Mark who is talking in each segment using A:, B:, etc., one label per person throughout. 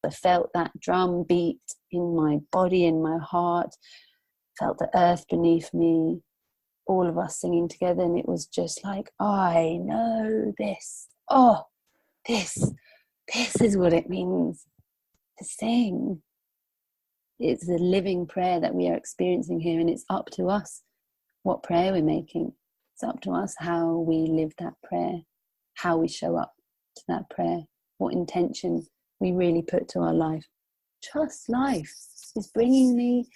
A: I felt that drum beat in my body, in my heart, felt the earth beneath me, all of us singing together. And it was just like, I know this. Oh, this is what it means to sing. It's a living prayer that we are experiencing here, and it's up to us what prayer we're making. It's up to us how we live that prayer, how we show up to that prayer, what intention we really put to our life. Just life is bringing me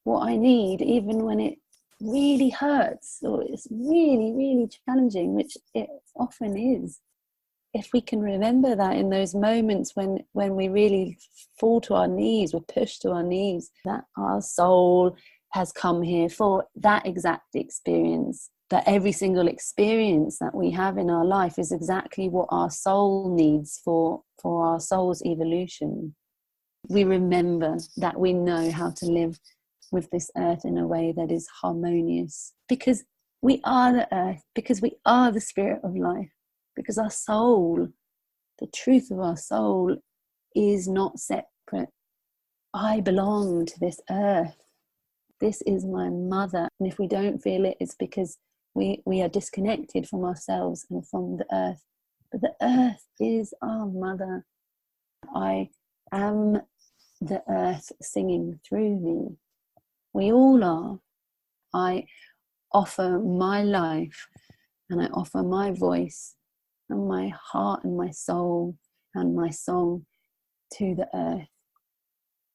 A: what I need, even when it really hurts or it's really, really challenging, which it often is. If we can remember that in those moments when we really fall to our knees, we're pushed to our knees, that our soul has come here for that exact experience, that every single experience that we have in our life is exactly what our soul needs for our soul's evolution. We remember that we know how to live with this earth in a way that is harmonious, because we are the earth, because we are the spirit of life. Because our soul, the truth of our soul, is not separate. I belong to this earth. This is my mother. And if we don't feel it, it's because we are disconnected from ourselves and from the earth. But the earth is our mother. I am the earth singing through me. We all are. I offer my life, and I offer my voice and my heart and my soul and my song to the earth,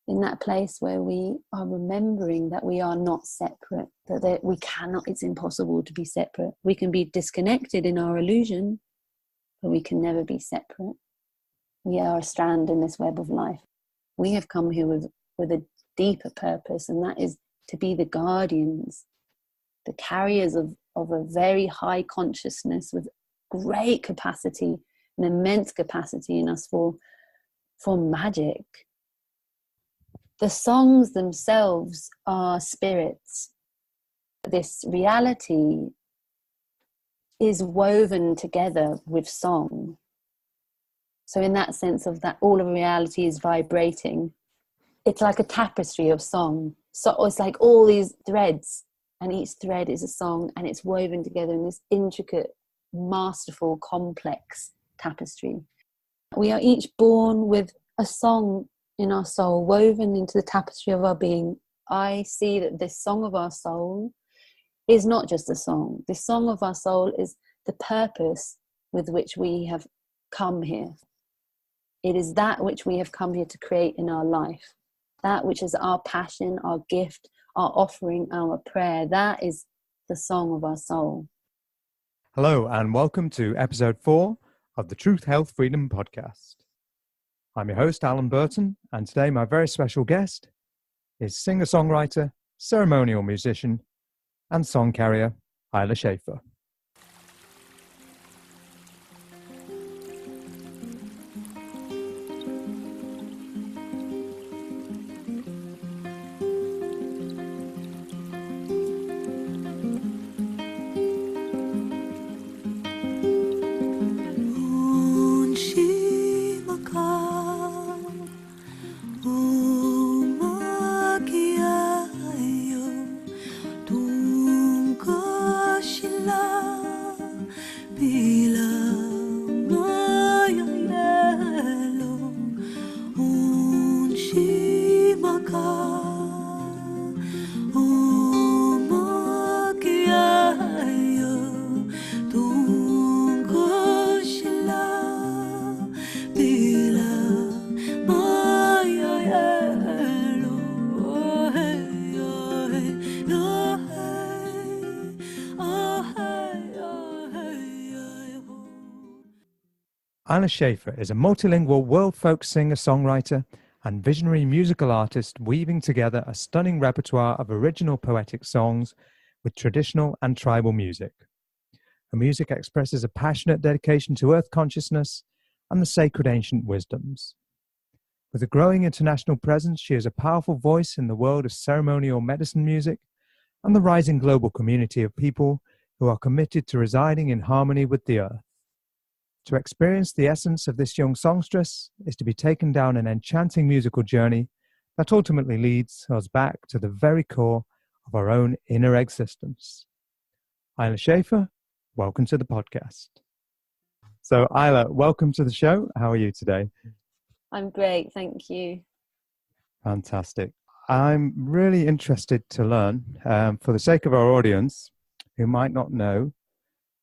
A: in that place where we are remembering that we are not separate, that we cannot, it's impossible to be separate. We can be disconnected in our illusion, but we can never be separate. We are a strand in this web of life. We have come here with a deeper purpose, and that is to be the guardians, the carriers of a very high consciousness with great capacity, an immense capacity in us for magic. The songs themselves are spirits. This reality is woven together with song. So in that sense of that, all of reality is vibrating. It's like a tapestry of song. So it's like all these threads, and each thread is a song, and it's woven together in this intricate, masterful, complex tapestry. We are each born with a song in our soul, woven into the tapestry of our being. I see that this song of our soul is not just a song. This song of our soul is the purpose with which we have come here. It is that which we have come here to create in our life. That which is our passion, our gift, our offering, our prayer. That is the song of our soul.
B: Hello and welcome to episode 4 of the Truth, Health, Freedom podcast. I'm your host, Alan Burton, and today my very special guest is singer-songwriter, ceremonial musician, and song carrier, Ayla Schafer. Ayla Schafer is a multilingual world folk singer-songwriter and visionary musical artist, weaving together a stunning repertoire of original poetic songs with traditional and tribal music. Her music expresses a passionate dedication to earth consciousness and the sacred ancient wisdoms. With a growing international presence, she is a powerful voice in the world of ceremonial medicine music and the rising global community of people who are committed to residing in harmony with the earth. To experience the essence of this young songstress is to be taken down an enchanting musical journey that ultimately leads us back to the very core of our own inner existence. Ayla Schafer, welcome to the podcast. So Ayla, welcome to the show. How are you today?
A: I'm great, thank you.
B: Fantastic. I'm really interested to learn, for the sake of our audience, who might not know,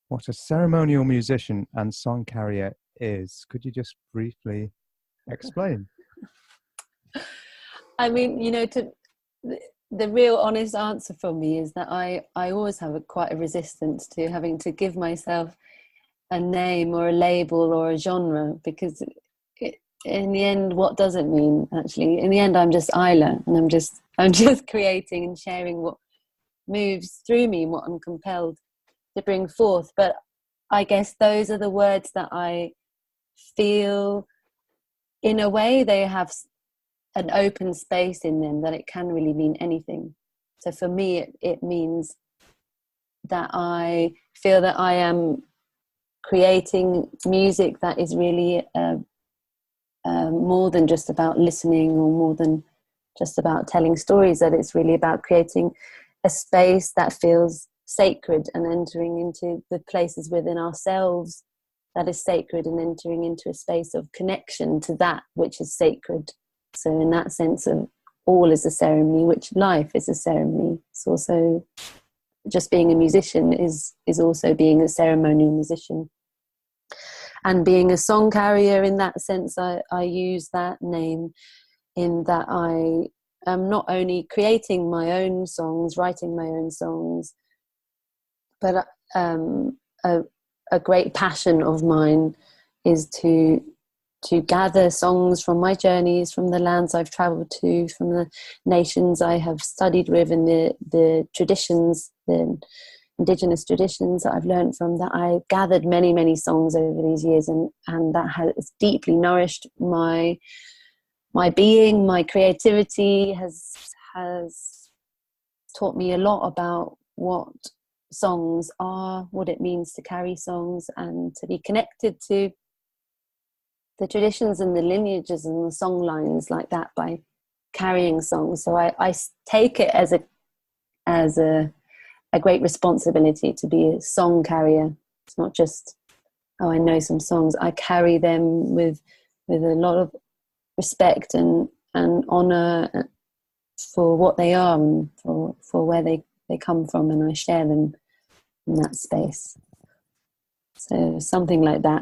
B: what a ceremonial musician and song carrier is. Could you just briefly explain?
A: I mean, the real honest answer for me is that I always have quite a resistance to having to give myself a name or a label or a genre, because in the end, what does it mean actually? In the end, I'm just Ayla, and I'm just creating and sharing what moves through me and what I'm compelled to bring forth. But I guess those are the words that I feel, in a way, they have an open space in them that it can really mean anything. So for me, it means that I feel that I am creating music that is really more than just about listening, or more than just about telling stories, that it's really about creating a space that feels sacred and entering into the places within ourselves that is sacred, and entering into a space of connection to that which is sacred. So in that sense of all is a ceremony, which life is a ceremony. It's also just being a musician is also being a ceremonial musician. And being a song carrier, in that sense, I use that name in that I am not only creating my own songs, writing my own songs, but a great passion of mine is to gather songs from my journeys, from the lands I've traveled to, from the nations I have studied with, and the traditions, the indigenous traditions that I've learned from, that I gathered many, many songs over these years, and that has deeply nourished my being. My creativity has taught me a lot about what songs are, what it means to carry songs, and to be connected to the traditions and the lineages and the song lines like that by carrying songs. So I take it as a great responsibility to be a song carrier. It's not just, oh, I know some songs. I carry them with a lot of respect and honor for what they are, and for where they come from, and I share them in that space. So something like that.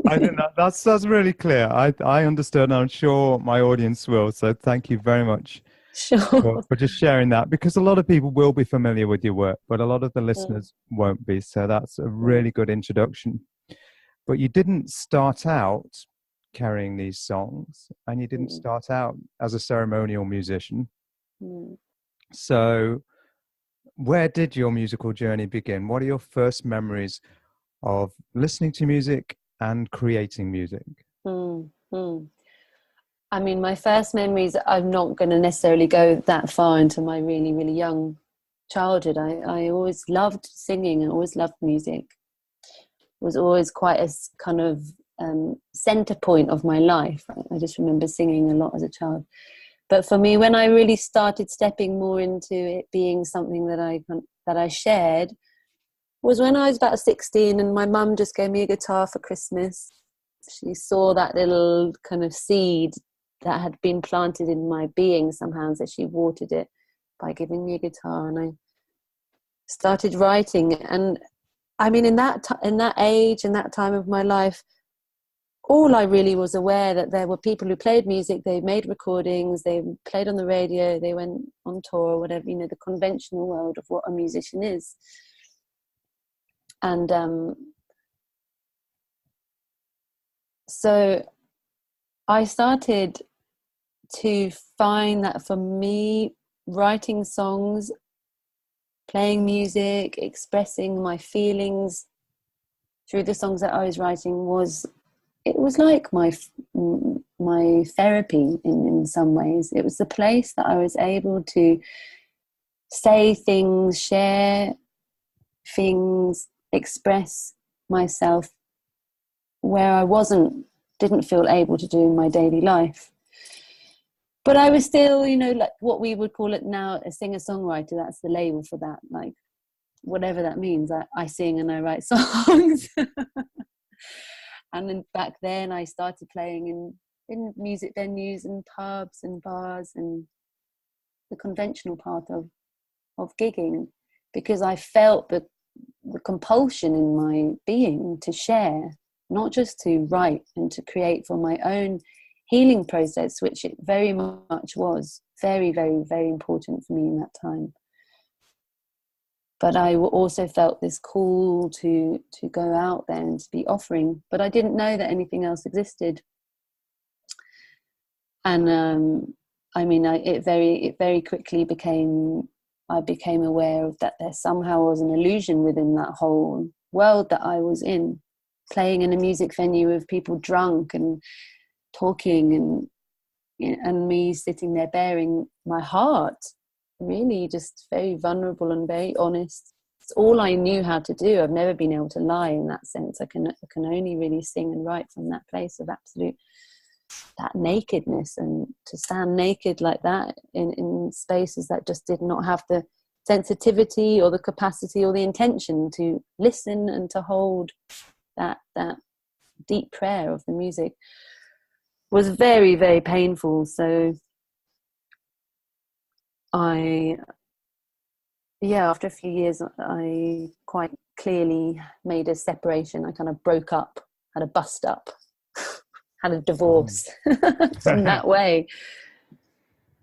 B: I think that's really clear. I understood, and I'm sure my audience will. So thank you very much.
A: Sure.
B: For just sharing that, because a lot of people will be familiar with your work, but a lot of the listeners won't be. So that's a really good introduction. But you didn't start out carrying these songs, and you didn't start out as a ceremonial musician. So where did your musical journey begin? What are your first memories of listening to music and creating music?
A: I mean, my first memories, I'm not going to necessarily go that far into my really, really young childhood. I always loved singing and always loved music. It was always quite a kind of center point of my life. I just remember singing a lot as a child. But for me, when I really started stepping more into it being something that I shared, was when I was about 16, and my mum just gave me a guitar for Christmas. She saw that little kind of seed that had been planted in my being somehow, so she watered it by giving me a guitar, and I started writing. And I mean, in that age, in that time of my life, all I really was aware that there were people who played music, they made recordings, they played on the radio, they went on tour or whatever, the conventional world of what a musician is. And so I started to find that for me, writing songs, playing music, expressing my feelings through the songs that I was writing was like my therapy in some ways. It was the place that I was able to say things, share things, express myself where I didn't feel able to do in my daily life. But I was still, you know, like what we would call it now a singer-songwriter. That's the label for that, like whatever that means. I sing and I write songs. And then back then I started playing in music venues and pubs and bars and the conventional part of gigging, because I felt the compulsion in my being to share, not just to write and to create for my own healing process, which it very much was very, very, very important for me in that time. But I also felt this call to go out there and to be offering, but I didn't know that anything else existed. And I mean, it very quickly I became aware of that there somehow was an illusion within that whole world that I was in, playing in a music venue with people drunk and talking, and you know, and me sitting there bearing my heart, really just very vulnerable and very honest. It's all I knew how to do. I've never been able to lie in that sense. I can only really sing and write from that place of absolute, that nakedness, and to stand naked like that in spaces that just did not have the sensitivity or the capacity or the intention to listen and to hold that deep prayer of the music was very, very painful. So after a few years, I quite clearly made a separation. I kind of broke up, had a bust up, had a divorce from that way,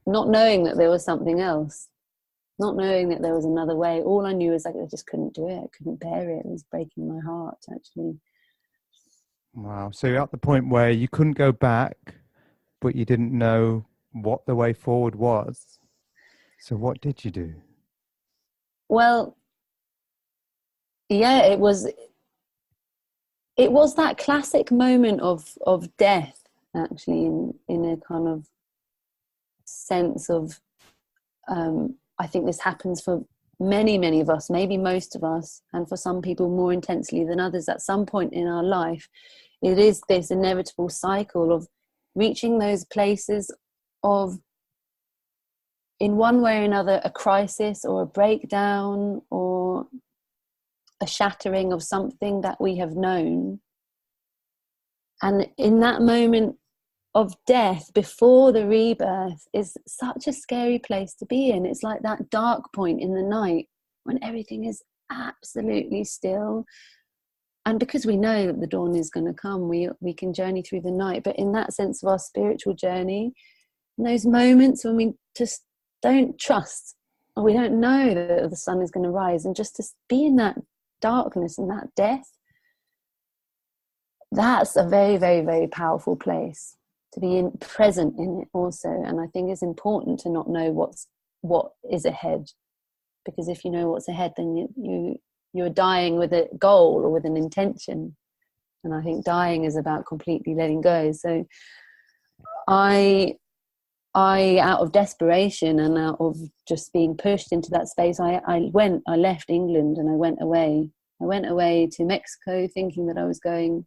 A: not knowing that there was something else, not knowing that there was another way. All I knew was like I just couldn't do it. I couldn't bear it. It was breaking my heart, actually.
B: Wow. So you're at the point where you couldn't go back, but you didn't know what the way forward was. So what did you do?
A: Well, yeah, it was that classic moment of death, actually, in a kind of sense of, I think this happens for many, many of us, maybe most of us, and for some people more intensely than others at some point in our life. It is this inevitable cycle of reaching those places of, in one way or another, a crisis or a breakdown or a shattering of something that we have known. And in that moment of death before the rebirth is such a scary place to be in. It's like that dark point in the night when everything is absolutely still. And because we know that the dawn is going to come, we can journey through the night. But in that sense of our spiritual journey, in those moments when we just don't trust, or we don't know that the sun is going to rise, and just to be in that darkness and that death, that's a very, very, very powerful place to be present in it also. And I think it's important to not know what is ahead, because if you know what's ahead, then you're dying with a goal or with an intention. And I think dying is about completely letting go. So I out of desperation and out of just being pushed into that space, I left England and I went away to Mexico, thinking that I was going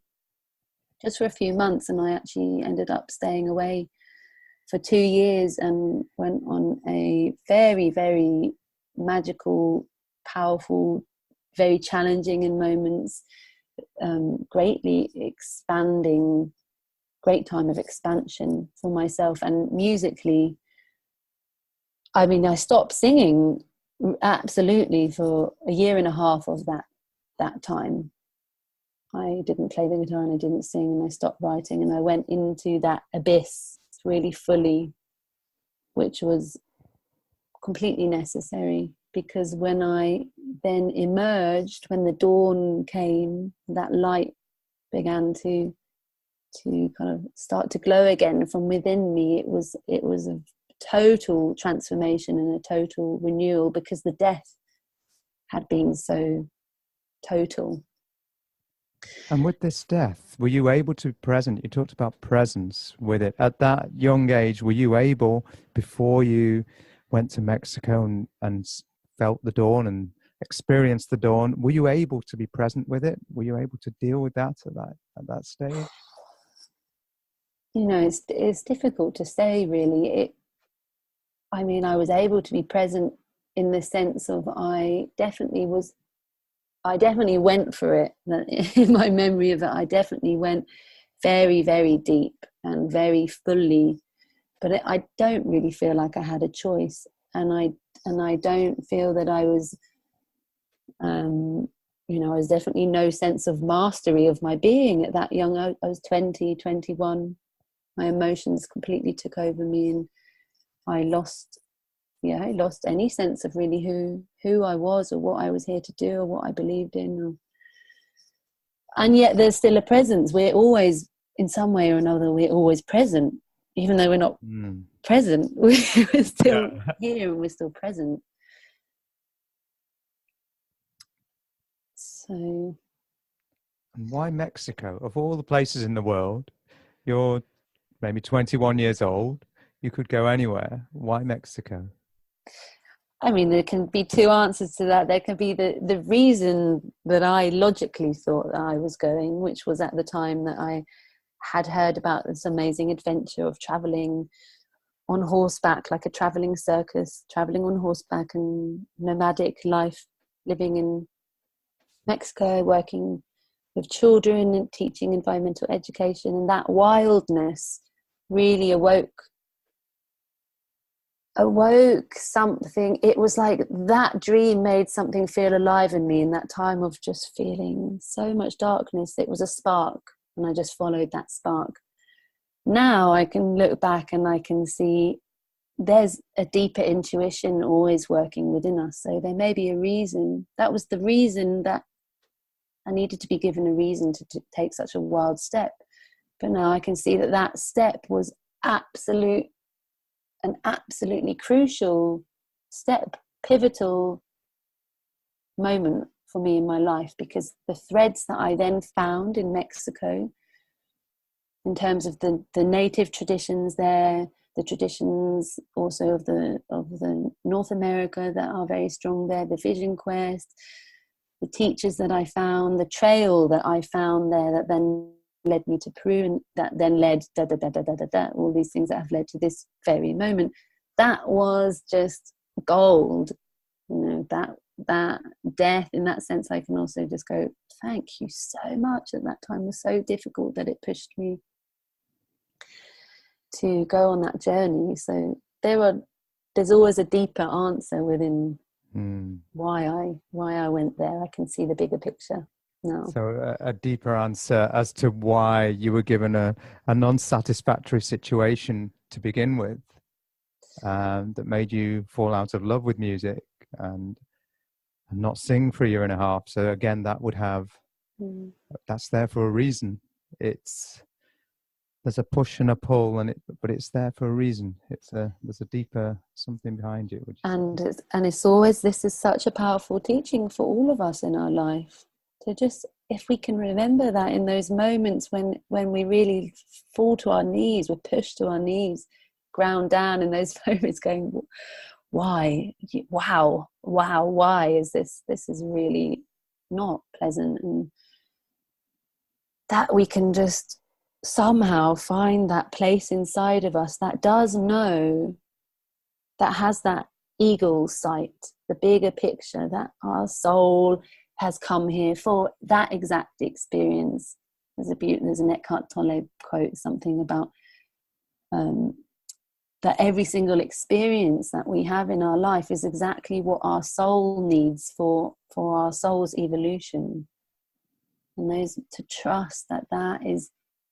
A: just for a few months, and I actually ended up staying away for 2 years and went on a very, very magical, powerful, very challenging in moments, greatly expanding, great time of expansion for myself. And musically, I mean, I stopped singing absolutely for a year and a half of that time. I didn't play the guitar and I didn't sing, and I stopped writing, and I went into that abyss really fully, which was completely necessary, because when I then emerged, when the dawn came, that light began to kind of start to glow again from within me. It was a total transformation and a total renewal, because the death had been so total.
B: And with this death, were you able to present? You talked about presence with it. At that young age, were you able, before you went to Mexico and felt the dawn and experience the dawn. Were you able to be present with it? Were you able to deal with that at that stage?
A: You know, it's difficult to say, really. I mean, I was able to be present in the sense of I definitely went for it. In my memory of it, I definitely went very, very deep and very fully. But I don't really feel like I had a choice, and I don't feel that I was, you know, I was definitely no sense of mastery of my being at that young. I was 20, 21. My emotions completely took over me, and I lost any sense of really who I was, or what I was here to do, or what I believed in. And yet there's still a presence. We're always, in some way or another, we're always present. Even though we're not present, we're still here and we're still present. So.
B: And why Mexico? Of all the places in the world, you're maybe 21 years old. You could go anywhere. Why Mexico?
A: I mean, there can be two answers to that. There can be the reason that I logically thought that I was going, which was at the time that I had heard about this amazing adventure of traveling on horseback, like a traveling circus, traveling on horseback, and nomadic life, living in Mexico, working with children and teaching environmental education. And that wildness really awoke something. It was like that dream made something feel alive in me in that time of just feeling so much darkness. It was a spark, and I just followed that spark. Now I can look back and I can see there's a deeper intuition always working within us. So there may be a reason. That was the reason that I needed to be given a reason to take such a wild step. But now I can see that step was an absolutely crucial step, pivotal moment for me in my life, because the threads that I then found in Mexico, in terms of the native traditions there, the traditions also of the North America that are very strong there, the vision quest, the teachers that I found, the trail that I found there that then led me to Peru, and that then led all these things that have led to this very moment. That was just gold. You know, that death, in that sense, I can also just go, thank you so much. At that time was so difficult that it pushed me to go on that journey. So there's always a deeper answer within why I went there. I can see the bigger picture now.
B: So a deeper answer as to why you were given a non-satisfactory situation to begin with, that made you fall out of love with music and not sing for a year and a half. So again, that would have, that's there for a reason. There's a push and a pull, but it's there for a reason. There's a deeper something behind you.
A: And it's always, this is such a powerful teaching for all of us in our life. To just, if we can remember that in those moments when we really fall to our knees, we're pushed to our knees, ground down in those moments, going, why? Wow, why is this? This is really not pleasant. And that we can just somehow find that place inside of us that does know, that has that eagle sight, the bigger picture, that our soul has come here for that exact experience. There's an Eckhart Tolle quote, something about that every single experience that we have in our life is exactly what our soul needs for our soul's evolution. And those, to trust that is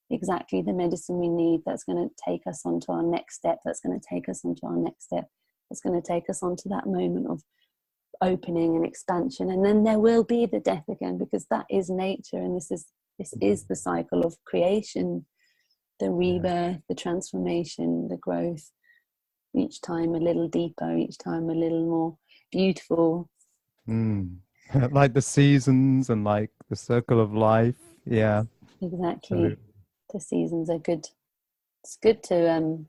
A: exactly the medicine we need, that's going to take us on to our next step, that's going to take us on to our next step, that's going to take us on to that moment of opening and expansion. And then there will be the death again, because that is nature, and this is the cycle of creation, the rebirth, the transformation, the growth, each time a little deeper, each time a little more beautiful.
B: Like the seasons and like the circle of life. Yeah,
A: exactly.
B: Absolutely.
A: The seasons are good. It's good to in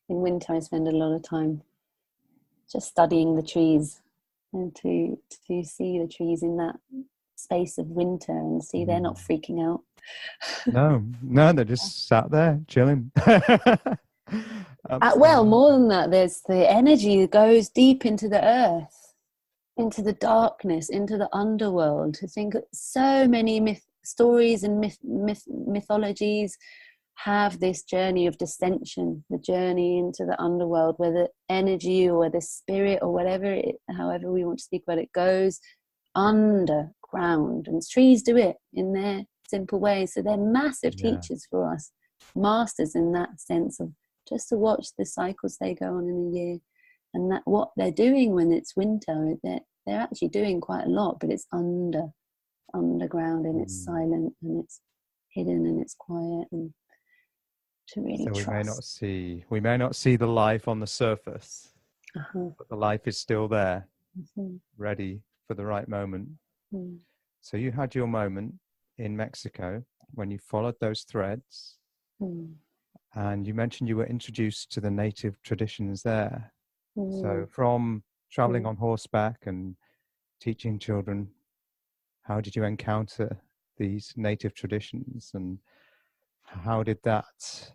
A: winter I spend a lot of time just studying the trees and to see the trees in that space of winter and see they're not freaking out.
B: No, they're just sat there chilling.
A: Well, more than that, there's the energy that goes deep into the earth, into the darkness, into the underworld. To think so many stories and mythologies have this journey of descension, the journey into the underworld, where the energy or the spirit or whatever, however we want to speak about it, goes underground. And trees do it in their simple ways. So they're massive teachers for us, masters in that sense of just to watch the cycles they go on in a year, and that what they're doing when it's winter, they're actually doing quite a lot, but it's underground, and it's silent, and it's hidden, and it's quiet, and to really
B: so
A: trust.
B: we may not see the life on the surface, but the life is still there, ready for the right moment. So you had your moment in Mexico when you followed those threads. And you mentioned you were introduced to the native traditions there. So from traveling on horseback and teaching children, how did you encounter these native traditions, and how did that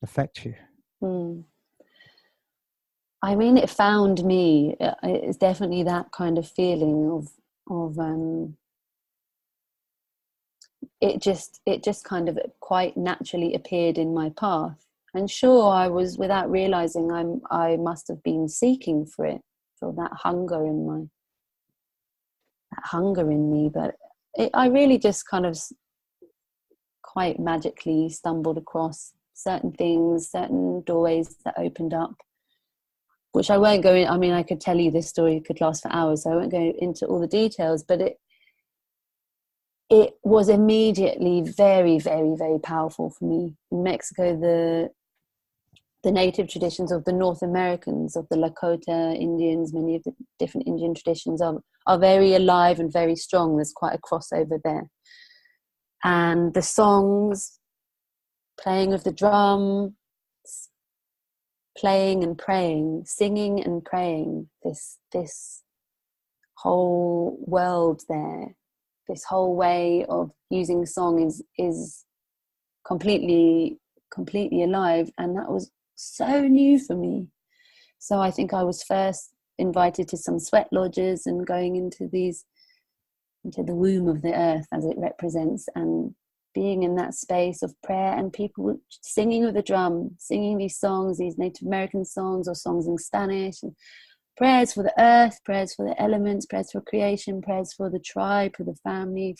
B: affect you?
A: I mean, it found me. It's definitely that kind of feeling of it just kind of quite naturally appeared in my path. And sure, I was, without realizing, I must have been seeking for it, for that hunger in me. But I really just kind of quite magically stumbled across certain things, certain doorways that opened up, which I won't go in. I mean, I could tell you this story, it could last for hours, so I won't go into all the details, but it was immediately very, very, very powerful for me. In Mexico, the native traditions of the North Americans, of the Lakota Indians, many of the different Indian traditions are very alive and very strong. There's quite a crossover there. And the songs, playing of the drum, playing and praying, singing and praying, this whole world there, this whole way of using song is completely alive. And that was so new for me. So I think I was first invited to some sweat lodges and going into the womb of the earth as it represents, and being in that space of prayer and people singing with the drum, singing these songs, these Native American songs or songs in Spanish, and prayers for the earth, prayers for the elements, prayers for creation, prayers for the tribe, for the family.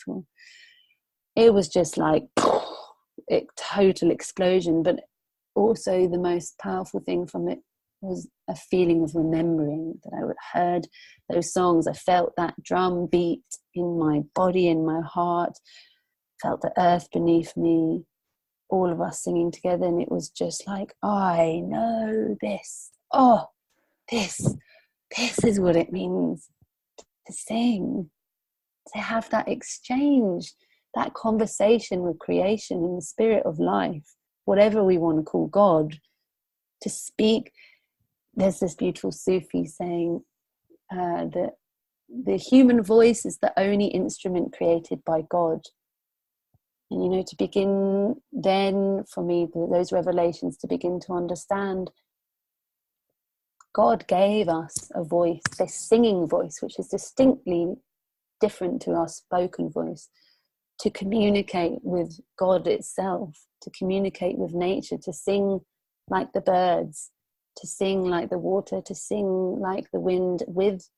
A: It was just like a total explosion. But also the most powerful thing from it was a feeling of remembering that I would heard those songs. I felt that drum beat in my body, in my heart, felt the earth beneath me, all of us singing together. And it was just like, I know this. Oh, this is what it means to sing, to have that exchange, that conversation with creation and the spirit of life, whatever we want to call God, to speak. There's this beautiful Sufi saying that the human voice is the only instrument created by God. And, to begin then, for me, those revelations, to begin to understand, God gave us a voice, this singing voice, which is distinctly different to our spoken voice, to communicate with God itself, to communicate with nature, to sing like the birds, to sing like the water, to sing like the wind, with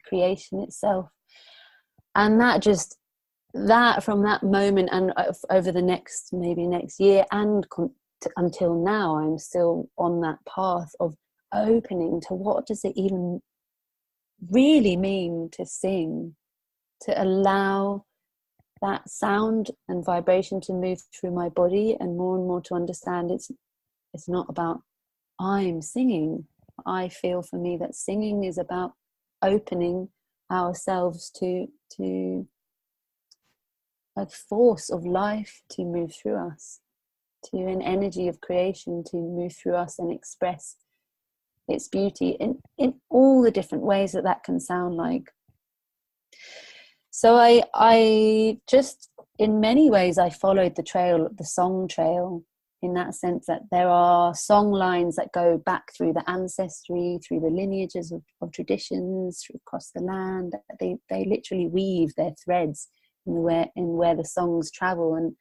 A: creation itself. And that from that moment and over the next year and until now, I'm still on that path of opening to what does it even really mean to sing, to allow that sound and vibration to move through my body, and more to understand it's not about I'm singing. I feel for me that singing is about opening ourselves to a force of life to move through us, to an energy of creation to move through us and express its beauty in all the different ways that can sound like. So I just, in many ways, I followed the song trail, in that sense that there are song lines that go back through the ancestry, through the lineages of traditions, across the land. They literally weave their threads in where the songs travel, and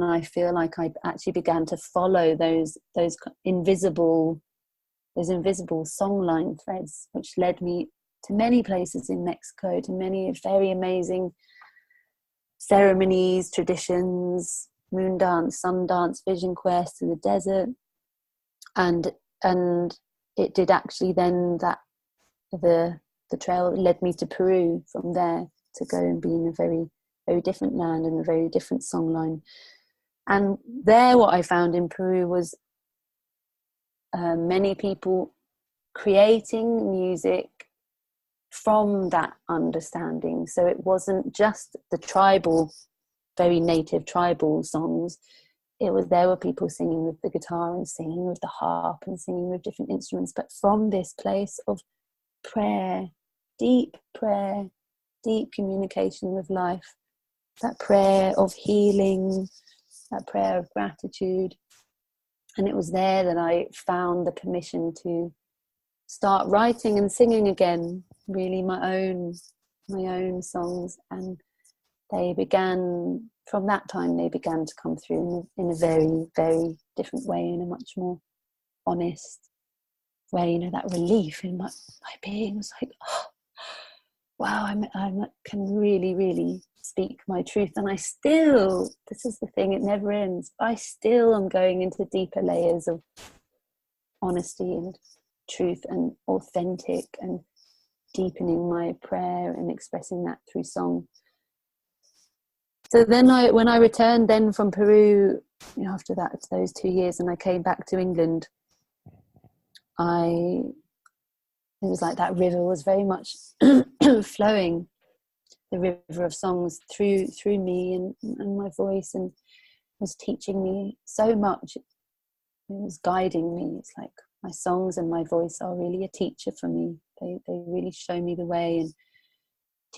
A: I feel like I actually began to follow those invisible songline threads, which led me to many places in Mexico, to many very amazing ceremonies, traditions, moon dance, sun dance, vision quest in the desert. And it did actually then, that the trail led me to Peru from there, to go and be in a very, very different land and a very different songline. And there, what I found in Peru was many people creating music from that understanding. So it wasn't just the tribal, very native tribal songs. There were people singing with the guitar and singing with the harp and singing with different instruments, but from this place of prayer, deep communication with life, that prayer of healing, that prayer of gratitude. And it was there that I found the permission to start writing and singing again, really my own songs. And from that time they began to come through in a very, very different way, in a much more honest way. That relief in my being was like, oh, wow, I can really, really speak my truth. And this is the thing, it never ends. I still am going into deeper layers of honesty and truth and authentic, and deepening my prayer and expressing that through song. So then when I returned then from Peru, after those 2 years, and I came back to England, it was like that river was very much flowing, the river of songs through me and my voice, and was teaching me so much. It was guiding me. It's like my songs and my voice are really a teacher for me. They really show me the way and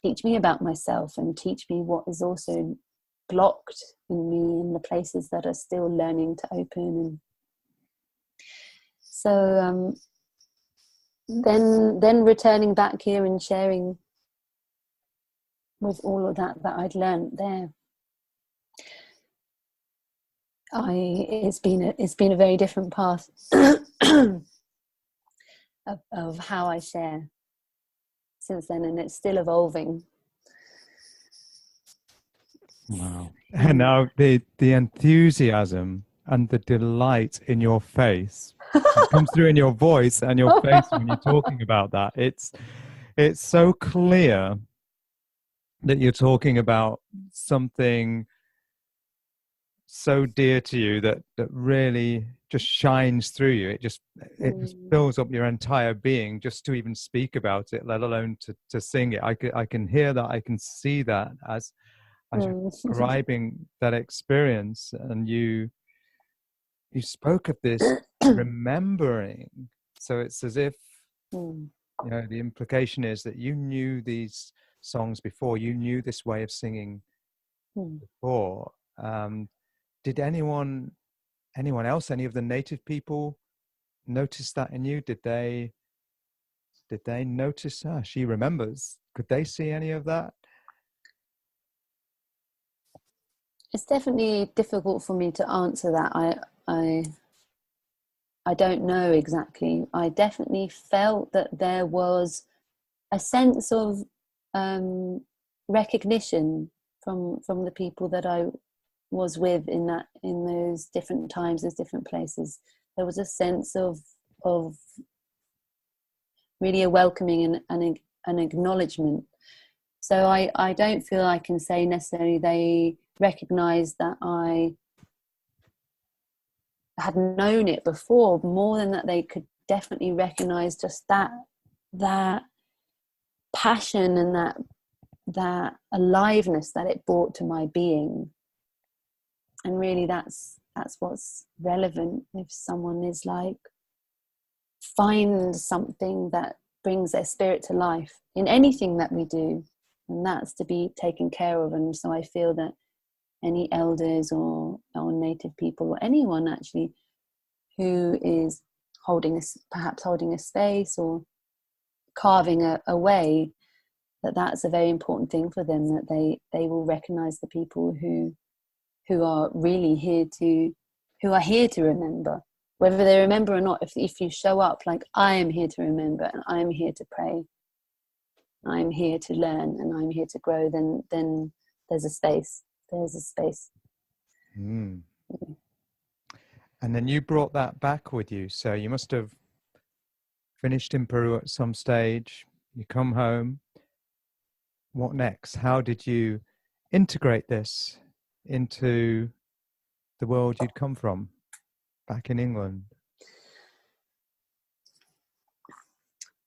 A: teach me about myself, and teach me what is also blocked in me, in the places that are still learning to open. And so then returning back here and sharing with all of that I'd learned there, it's been a very different path of how I share since then, and it's still evolving.
B: Wow. And now the enthusiasm and the delight in your face comes through in your voice and your face when you're talking about that. It's so clear that you're talking about something so dear to you that really just shines through you. It just fills up your entire being just to even speak about it, let alone to sing it. I can hear that, I can see that as you're describing that experience. And you spoke of this remembering. So it's as if the implication is that you knew these songs before, you knew this way of singing before. Did anyone else, any of the native people, notice that in you? Did they notice, she remembers? Could they see any of that?
A: It's definitely difficult for me to answer that. I don't know exactly. I definitely felt that there was a sense of recognition from the people that I was with in those different times, those different places. There was a sense of really a welcoming and an acknowledgement. So I don't feel I can say necessarily they recognized that I had known it before. More than that, they could definitely recognize just that passion and that aliveness that it brought to my being. And really that's what's relevant. If someone is like find something that brings their spirit to life in anything that we do, and that's to be taken care of. And so I feel that any elders or native people or anyone actually who is perhaps holding a space or carving a way, that's a very important thing for them, that they will recognize the people who are really here to remember, whether they remember or not. If you show up like, I am here to remember, and I am here to pray, I'm here to learn, and I'm here to grow, then there's a space.
B: Mm. And then you brought that back with you. So you must have finished in Peru at some stage. You come home. What next? How did you integrate this into the world you'd come from back in England?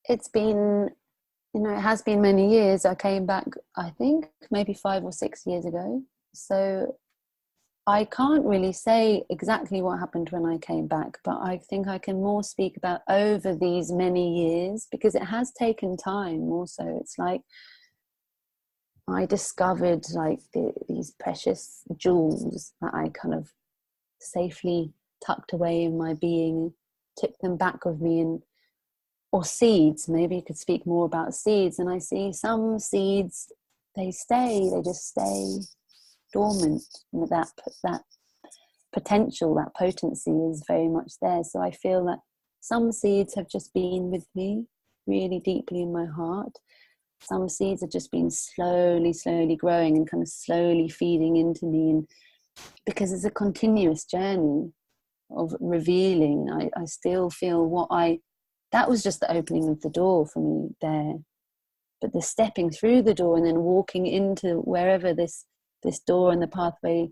A: It's been, it has been many years. I came back, I think, maybe 5 or 6 years ago. So I can't really say exactly what happened when I came back, but I think I can more speak about over these many years, because it has taken time also. It's like I discovered like these precious jewels that I kind of safely tucked away in my being, took them back with me, or seeds. Maybe you could speak more about seeds. And I see some seeds, they just stay dormant, and that potential, that potency is very much there. So I feel that some seeds have just been with me really deeply in my heart. Some seeds have just been slowly growing and kind of slowly feeding into me, and because it's a continuous journey of revealing, I still feel that was just the opening of the door for me there. But the stepping through the door and then walking into wherever this door and the pathway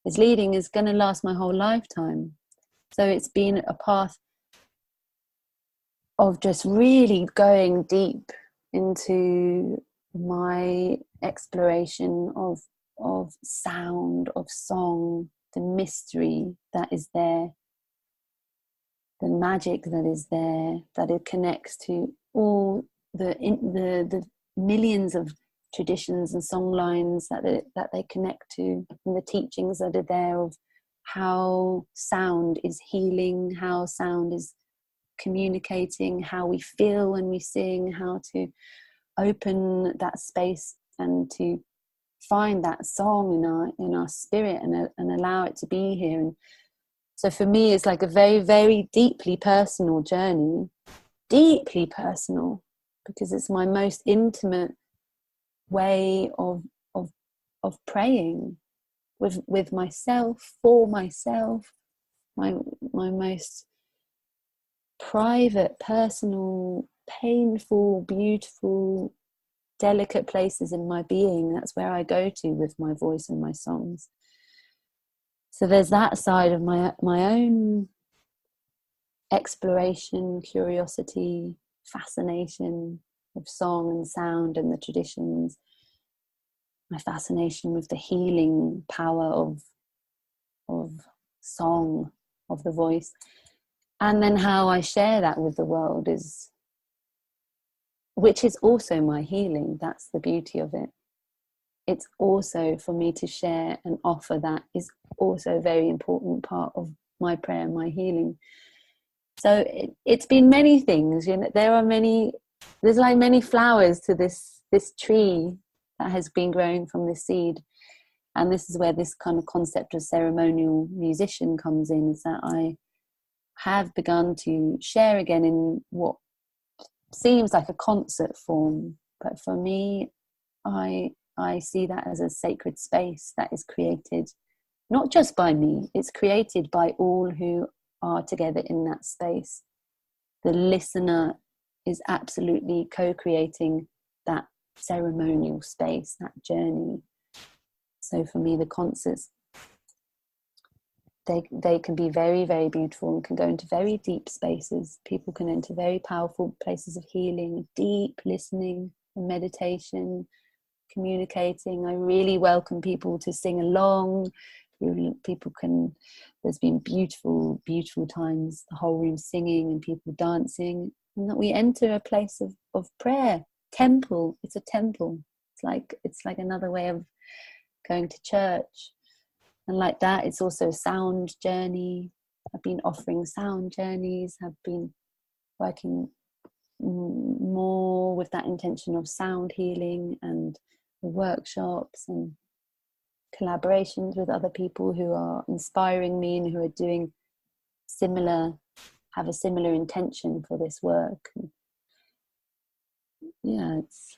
A: is leading is going to last my whole lifetime. So it's been a path of just really going deep into my exploration of sound, of song, the mystery that is there, the magic that is there, that it connects to all the millions of traditions and song lines that they connect to, and the teachings that are there of how sound is healing, how sound is communicating, how we feel when we sing, how to open that space and to find that song in our spirit and allow it to be here. And so for me, it's like a very, very deeply personal journey, deeply personal, because it's my most intimate way of praying with myself, for myself, my most private, personal, painful, beautiful, delicate places in my being. That's where I go to with my voice and my songs. So there's that side of my own exploration, curiosity, fascination of song and sound and the traditions, my fascination with the healing power of song, of the voice, and then how I share that with the world which is also my healing. That's the beauty of it. It's also for me to share and offer, that is also a very important part of my prayer, my healing. So it's been many things, there's like many flowers to this tree that has been growing from this seed. And this is where this kind of concept of ceremonial musician comes in, is that I have begun to share again in what seems like a concert form, but for me, I see that as a sacred space that is created not just by me, it's created by all who are together in that space. The listener is absolutely co-creating that ceremonial space, that journey. So for me, the concerts, they can be very, very beautiful and can go into very deep spaces. People can enter very powerful places of healing, deep listening and meditation, communicating. I really welcome people to sing along. People can there's been beautiful, beautiful times, the whole room singing and people dancing, and that we enter a place of prayer. Temple, it's a temple. It's like another way of going to church. And like that, it's also a sound journey. I've been offering sound journeys, have been working more with that intention of sound healing, and the workshops and collaborations with other people who are inspiring me and who are doing have a similar intention for this work. Yeah, it's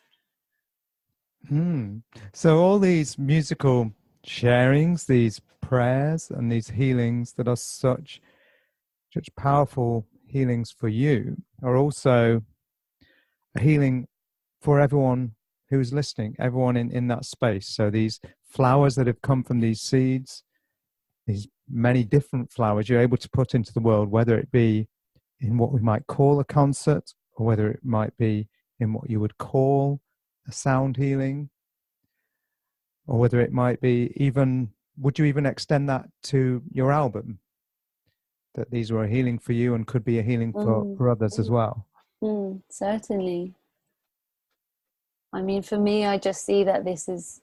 B: So all these musical sharings, these prayers and these healings that are such powerful healings for you are also a healing for everyone who's listening, everyone in that space. So these flowers that have come from these seeds, these many different flowers you're able to put into the world, whether it be in what we might call a concert, or whether it might be in what you would call a sound healing, or whether it might be even, would you even extend that to your album? That these were a healing for you and could be a healing for others as well.
A: Certainly. I mean, for me, I just see that this is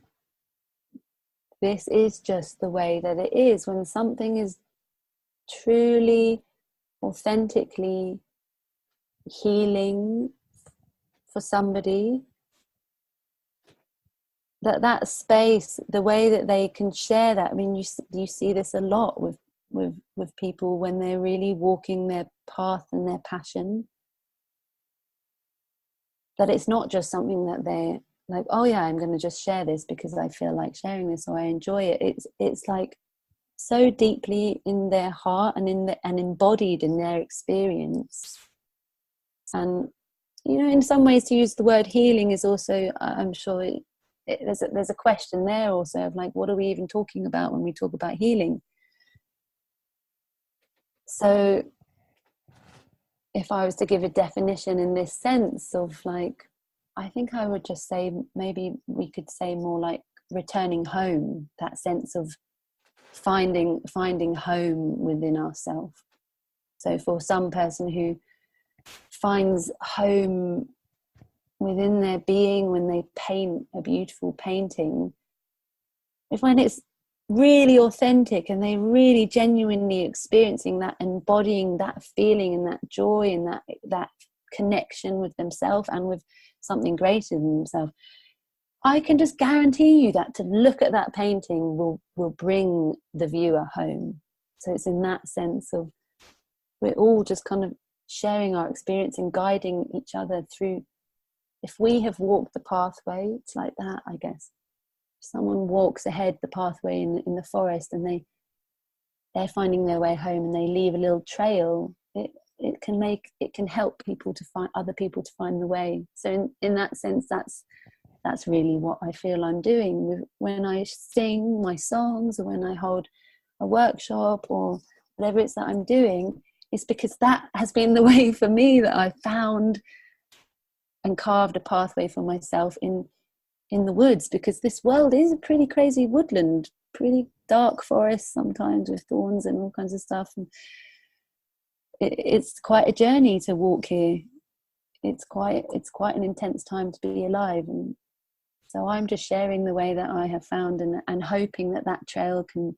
A: just the way that it is. When something is truly, authentically healing for somebody, that space, the way that they can share that. I mean, you see this a lot with people when they're really walking their path and their passion, that it's not just something that they're like, oh yeah, I'm going to just share this because I feel like sharing this or I enjoy it. It's like so deeply in their heart and and embodied in their experience. And in some ways, to use the word healing is also, I'm sure there's a question there also of like, what are we even talking about when we talk about healing? So if I was to give a definition in this sense of like, I think I would just say, maybe we could say more like returning home, that sense of finding home within ourselves. So for some person who finds home within their being when they paint a beautiful painting, they find it's really authentic and they really genuinely experiencing that, embodying that feeling and that joy and that connection with themselves and with something greater than themselves. I can just guarantee you that to look at that painting will bring the viewer home. So it's in that sense of we're all just kind of sharing our experience and guiding each other through. If we have walked the pathway, it's like that, I guess. If someone walks ahead the pathway in the forest and they're finding their way home and they leave a little trail, it can help people to find other people to find the way. So in that sense, that's really what I feel I'm doing when I sing my songs or when I hold a workshop or whatever it's that I'm doing. It's because that has been the way for me that I found and carved a pathway for myself in the woods, because this world is a pretty crazy woodland, pretty dark forest sometimes with thorns and all kinds of stuff. And it's quite a journey to walk here. It's quite an intense time to be alive. And so I'm just sharing the way that I have found and hoping that trail can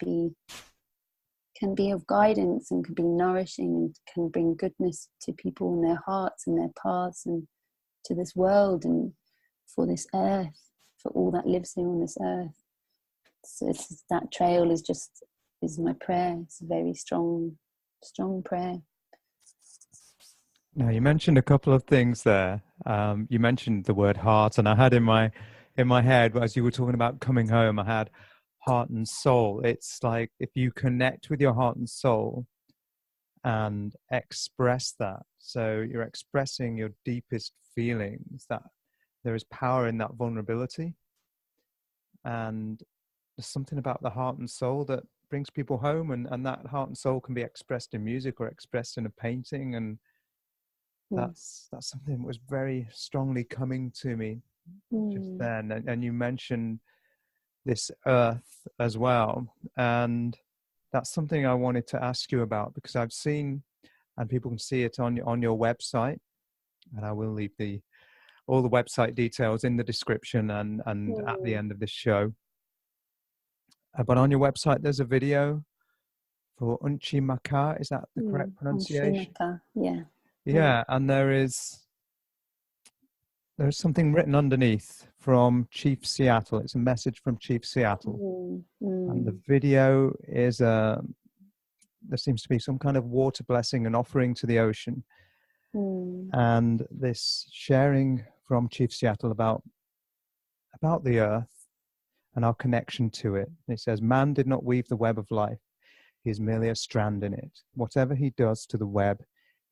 A: be of guidance and can be nourishing and can bring goodness to people in their hearts and their paths and to this world and for this earth, for all that lives here on this earth. So that trail is my prayer. It's a very strong prayer.
B: Now, you mentioned a couple of things there. You mentioned the word heart, and I had in my head, as you were talking about coming home, I had heart and soul. It's like if you connect with your heart and soul and express that. So you're expressing your deepest feelings, that there is power in that vulnerability. And there's something about the heart and soul that brings people home, and that heart and soul can be expressed in music or expressed in a painting. And that's something that was very strongly coming to me just then. And you mentioned this earth as well, and that's something I wanted to ask you about, because I've seen, and people can see it on your website, and I will leave all the website details in the description and at the end of this show. But on your website, there's a video for Unchi Maka. Is that the correct pronunciation?
A: Unchi Maka,
B: yeah. And there's something written underneath from Chief Seattle. It's a message from Chief Seattle. And the video is there seems to be some kind of water blessing and offering to the ocean. And this sharing from Chief Seattle about the earth and our connection to it. It says, man did not weave the web of life. He is merely a strand in it. Whatever he does to the web,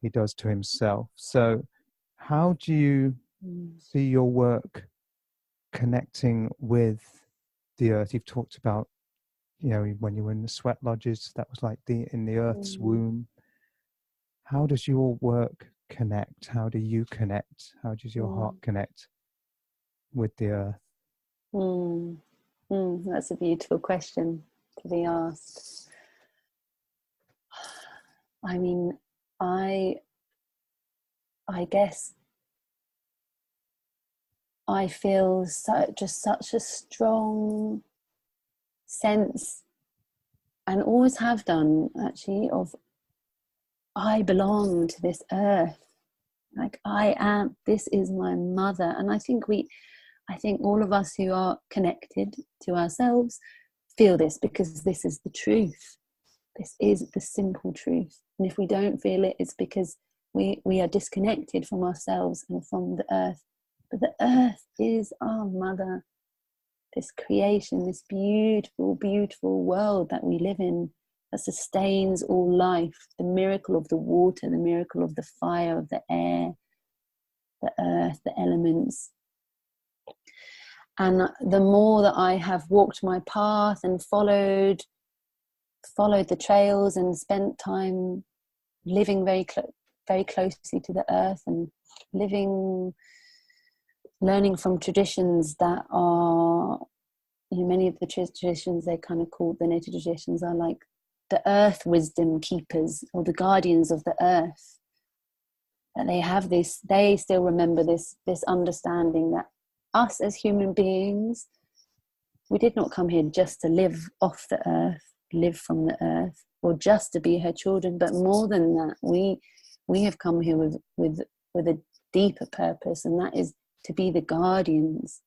B: he does to himself. So how do you see your work connecting with the earth? You've talked about, when you were in the sweat lodges, that was like in the earth's womb. How does your work connect? How do you connect? How does your heart connect with the earth?
A: That's a beautiful question to be asked. I mean, I guess I feel just such a strong sense, and always have done actually, of I belong to this earth. Like this is my mother. And I think all of us who are connected to ourselves feel this, because this is the truth. This is the simple truth. And if we don't feel it, it's because we are disconnected from ourselves and from the earth. But the earth is our mother. This creation, this beautiful, beautiful world that we live in, that sustains all life, the miracle of the water, the miracle of the fire, of the air, the earth, the elements. And the more that I have walked my path and followed the trails and spent time living very closely to the earth, and learning from traditions that are, many of the traditions, they kind of call the native traditions, are like the earth wisdom keepers, or the guardians of the earth. And they still remember this understanding that us as human beings, we did not come here just to live off the earth, live from the earth, or just to be her children, but more than that, we have come here with a deeper purpose, and that is to be the guardians,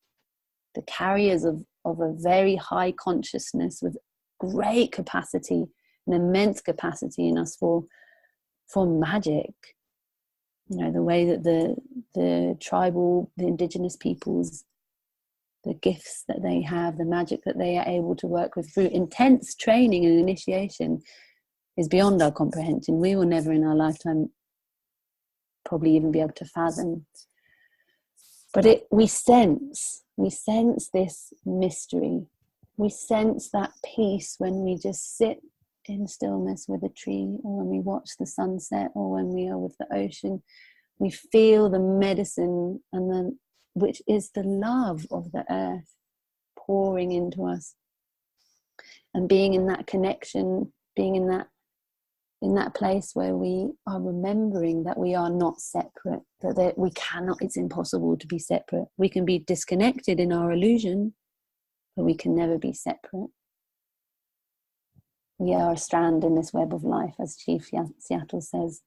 A: the carriers of a very high consciousness with great capacity, an immense capacity in us for magic. The way that the tribal, the indigenous peoples, the gifts that they have, the magic that they are able to work with through intense training and initiation is beyond our comprehension. We will never in our lifetime probably even be able to fathom. But we sense this mystery. We sense that peace when we just sit in stillness with a tree, or when we watch the sunset, or when we are with the ocean. We feel the medicine, which is the love of the earth pouring into us, and being in that connection, being in that place where we are remembering that we are not separate, that we cannot, it's impossible to be separate. We can be disconnected in our illusion, but we can never be separate. We are a strand in this web of life, as Chief Seattle says.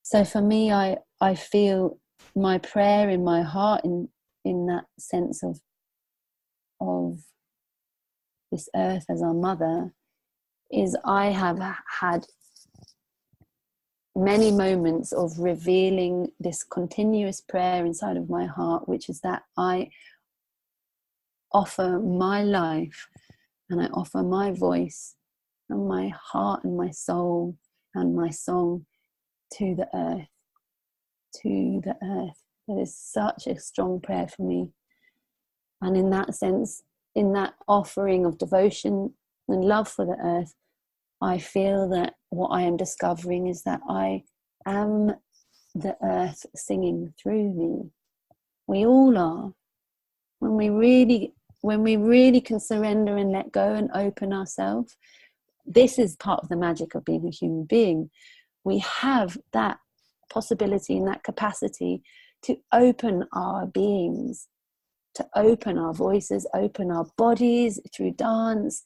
A: So for me, I feel my prayer in my heart in that sense of this earth as our mother is, I have had many moments of revealing this continuous prayer inside of my heart, which is that I offer my life, and I offer my voice and my heart and my soul and my song to the earth. That is such a strong prayer for me. And in that sense, in that offering of devotion and love for the earth, I feel that what I am discovering is that I am the earth singing through me. We all are. When we really can surrender and let go and open ourselves, this is part of the magic of being a human being. We have that possibility and that capacity to open our beings, to open our voices, open our bodies through dance,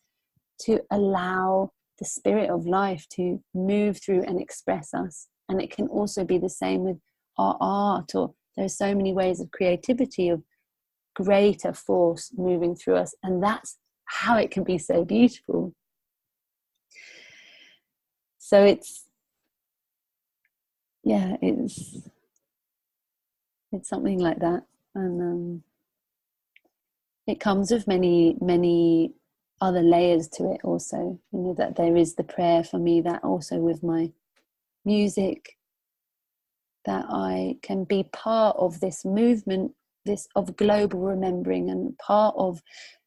A: to allow the spirit of life to move through and express us. And it can also be the same with our art, or there are so many ways of creativity, of greater force moving through us, and that's how it can be so beautiful. So it's something like that. And it comes with many other layers to it also, that there is the prayer for me, that also with my music, that I can be part of this movement, this of global remembering, and part of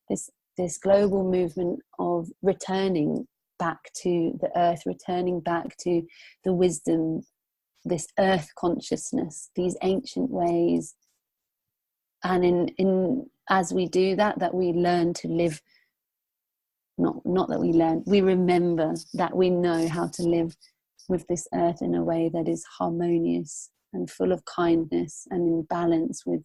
A: this global movement of returning back to the earth, returning back to the wisdom, this earth consciousness, these ancient ways. And in as we do that we learn to live, not that we learn, we remember that we know how to live with this earth in a way that is harmonious and full of kindness and in balance with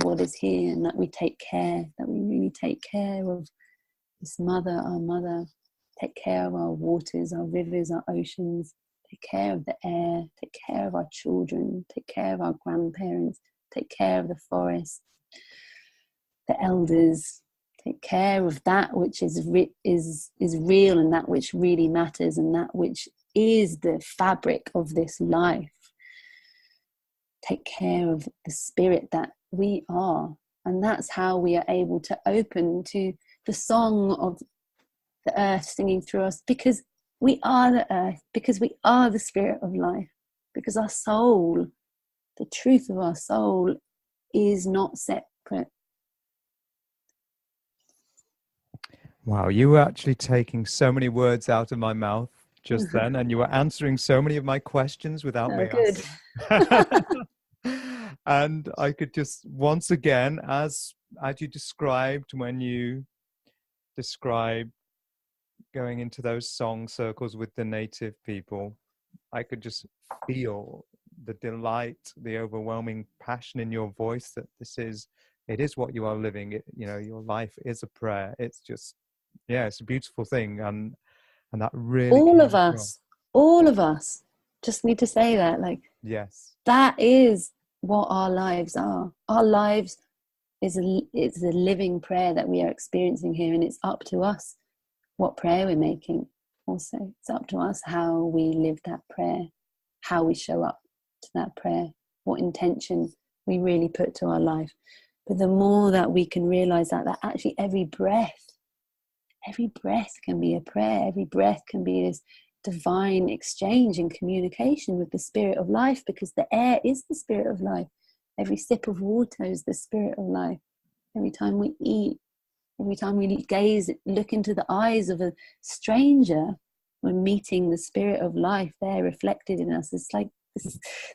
A: what is here, and that we take care, that we really take care of this mother, our mother, take care of our waters, our rivers, our oceans, take care of the air, take care of our children, take care of our grandparents, take care of the forest, the elders, take care of that which is real, and that which really matters, and that which is the fabric of this life. Take care of the spirit that we are, and that's how we are able to open to the song of the earth singing through us, because we are the earth, because we are the spirit of life, because our soul, the truth of our soul, is not separate.
B: Wow, you were actually taking so many words out of my mouth just then, and you were answering so many of my questions without me
A: Good.
B: asking. And I could just, once again, as you described when you described going into those song circles with the native people, I could just feel the delight, the overwhelming passion in your voice that it is what you are living. Your life is a prayer. It's just, it's a beautiful thing. And that really
A: all of us just need to say that,
B: yes,
A: that is what our lives are. Our lives is a living prayer that we are experiencing here, and it's up to us what prayer we're making. Also, it's up to us how we live that prayer, how we show up to that prayer, what intention we really put to our life. But the more that we can realize that actually every breath can be a prayer. Every breath can be this divine exchange and communication with the spirit of life, because the air is the spirit of life. Every sip of water is the spirit of life. Every time we eat, every time we look into the eyes of a stranger, we're meeting the spirit of life there reflected in us. It's like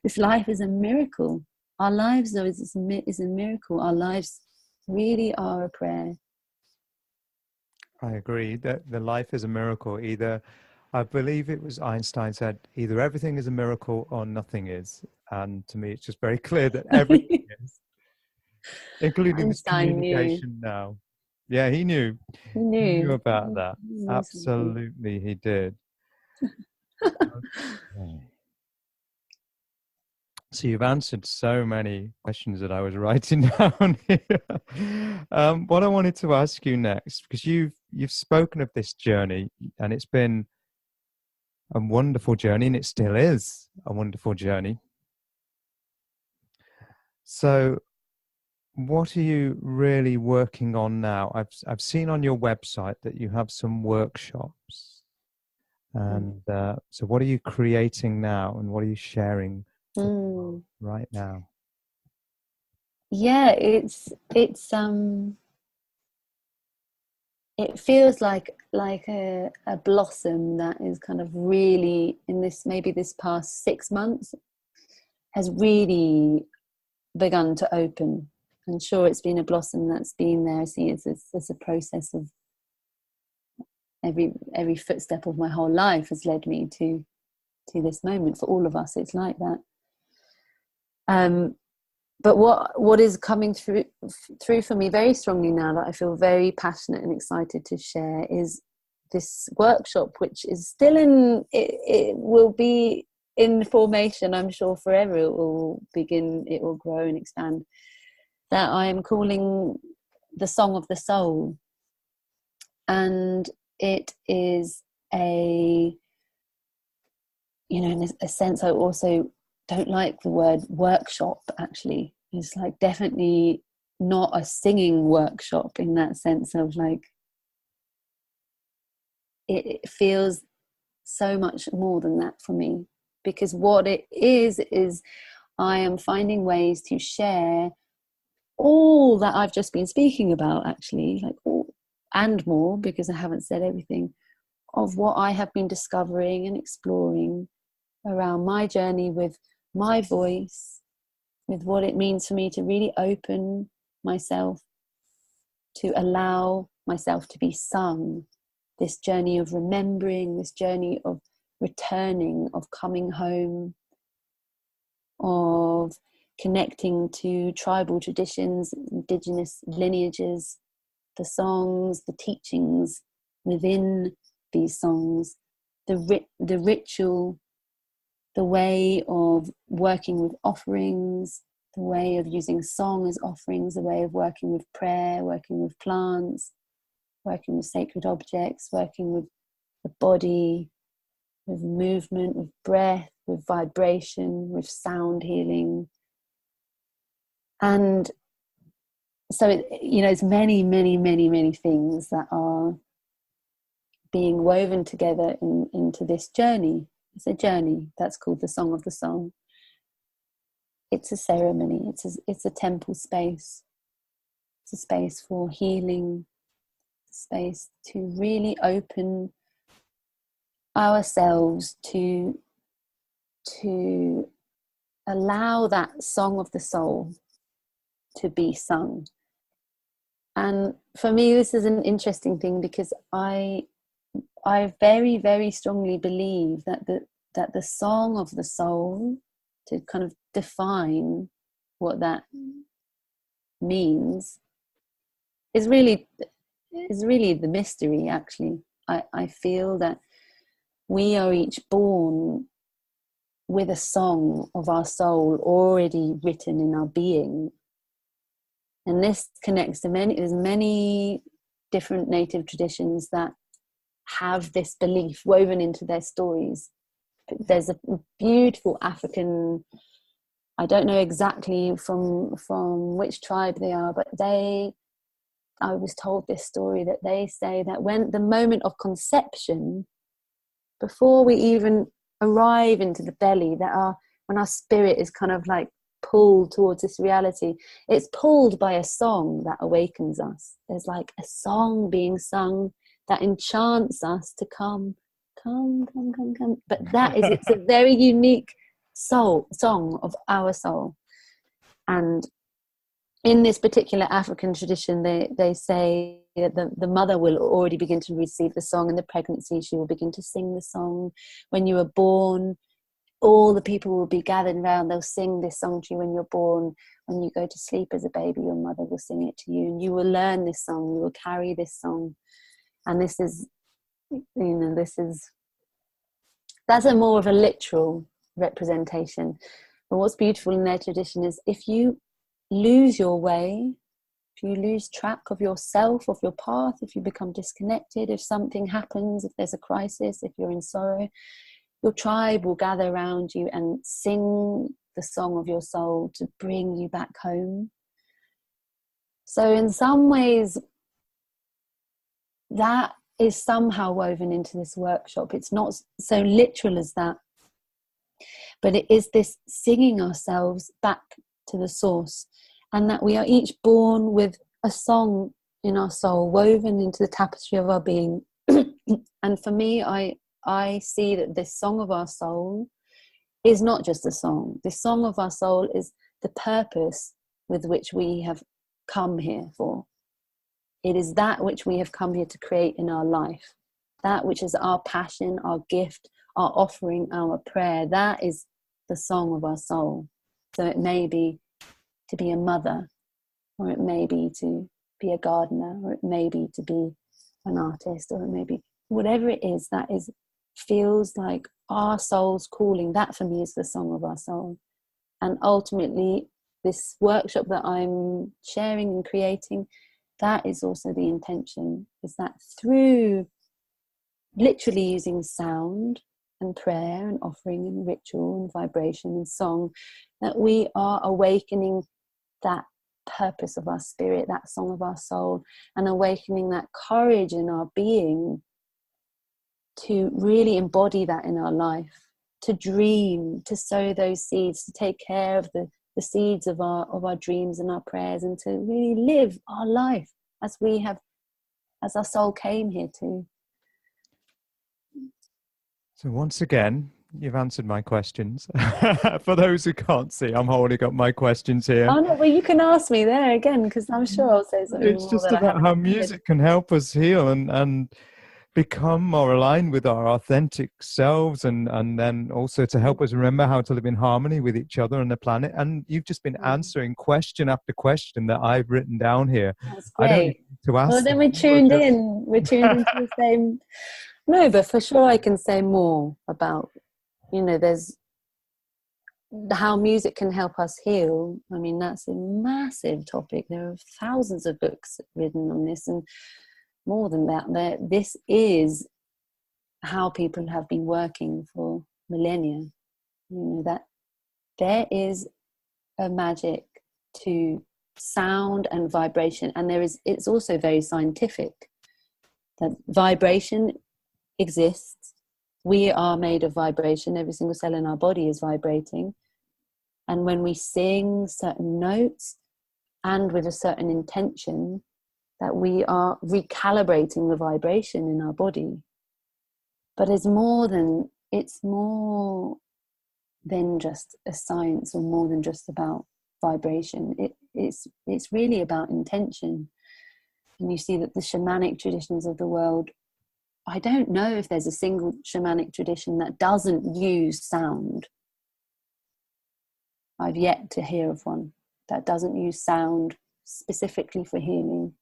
A: this life is a miracle. Our lives, though, is a miracle. Our lives really are a prayer.
B: I agree that the life is a miracle. I believe it was Einstein said, either everything is a miracle or nothing is. And to me, it's just very clear that everything is, including this communication now. Yeah, he knew.
A: He knew
B: about that. Absolutely, he did. Okay. So you've answered so many questions that I was writing down here. What I wanted to ask you next, because you've spoken of this journey, and it's been a wonderful journey, and it still is a wonderful journey. So what are you really working on now? I've seen on your website that you have some workshops. And so what are you creating now, and what are you sharing right now?
A: Yeah, it feels like a blossom that is kind of really, in this past 6 months, has really begun to open. I'm sure it's been a blossom that's been there. I see it's a process of every footstep of my whole life has led me to this moment. For all of us, it's like that. But what is coming through for me very strongly now, that I feel very passionate and excited to share, is this workshop, which is still it will be in formation, I'm sure, forever. It will grow and expand, that I am calling the Song of the Soul. And it is in a sense, I also don't like the word workshop, actually. It's like definitely not a singing workshop in that sense of like, it feels so much more than that for me, because what it is I am finding ways to share all that I've just been speaking about, actually, like all and more, because I haven't said everything of what I have been discovering and exploring around my journey with my voice, with what it means for me to really open myself, to allow myself to be sung, this journey of remembering, this journey of returning, of coming home, of connecting to tribal traditions, indigenous lineages, the songs, the teachings within these songs, the ritual, the way of working with offerings, the way of using song as offerings, the way of working with prayer, working with plants, working with sacred objects, working with the body, with movement, with breath, with vibration, with sound healing. And so, it's many, many, many, many things that are being woven together into this journey. It's a journey that's called the Song of the Soul. It's a ceremony. It's a temple space. It's a space for healing, a space to really open ourselves to allow that song of the soul to be sung. And for me, this is an interesting thing, because I very, very strongly believe that the song of the soul, to kind of define what that means, is really the mystery, actually. I feel that we are each born with a song of our soul already written in our being. And this connects to there's many different native traditions that have this belief woven into their stories. There's a beautiful African, I don't know exactly from which tribe they are, but I was told this story that they say that when the moment of conception, before we even arrive into the belly, when our spirit is kind of like pulled towards this reality, it's pulled by a song that awakens us. There's like a song being sung that enchants us to come. But it's a very unique song of our soul. And in this particular African tradition, they say that the mother will already begin to receive the song. In the pregnancy, she will begin to sing the song. When you are born, all the people will be gathered around. They'll sing this song to you when you're born. When you go to sleep as a baby, your mother will sing it to you, and you will learn this song. You will carry this song. And this is, that's a more of a literal representation. But what's beautiful in their tradition is, if you lose your way, if you lose track of yourself, of your path, if you become disconnected, if something happens, if there's a crisis, if you're in sorrow, your tribe will gather around you and sing the song of your soul to bring you back home. So in some ways, that is somehow woven into this workshop. It's not so literal as that, but it is this singing ourselves back to the source, and that we are each born with a song in our soul woven into the tapestry of our being. And for me, I see that this song of our soul is not just a song. This song of our soul is the purpose with which we have come here for. It is that which we have come here to create in our life. that which is our passion, our gift, our offering, our prayer, that is the song of our soul. So it may be to be a mother, or it may be to be a gardener, or it may be to be an artist, or it may be whatever it is that is feels like our soul's calling. That for me is the song of our soul. And ultimately, this workshop that I'm sharing and creating, that is also the intention, is that through literally using sound and prayer and offering and ritual and vibration and song, that we are awakening that purpose of our spirit, that song of our soul, and awakening that courage in our being to really embody that in our life, to dream, to sow those seeds, to take care of the seeds of our dreams and our prayers, and to really live our life as we have, as our soul came here to.
B: So once again, you've answered my questions. For those who can't see, I'm holding up my questions here.
A: Oh no, well you can ask me there again, because I'm sure I'll say something
B: It's
A: more
B: just
A: that I
B: about
A: haven't
B: how
A: said.
B: music can help us heal and become more aligned with our authentic selves, and then also to help us remember how to live in harmony with each other and the planet. And you've just been answering question after question that I've written down here.
A: That's
B: I don't even
A: great.
B: need to ask
A: Well, then
B: them.
A: we're tuned into the same. No, but for sure I can say more about, there's how music can help us heal. I mean, that's a massive topic. There are thousands of books written on this, and more than that, this is how people have been working for millennia. That there is a magic to sound and vibration, and it's also very scientific that vibration exists. We are made of vibration. Every single cell in our body is vibrating, and when we sing certain notes and with a certain intention, that we are recalibrating the vibration in our body. But it's more than just a science, or more than just about vibration. It's really about intention. And you see that the shamanic traditions of the world, I don't know if there's a single shamanic tradition that doesn't use sound. I've yet to hear of one that doesn't use sound specifically for healing,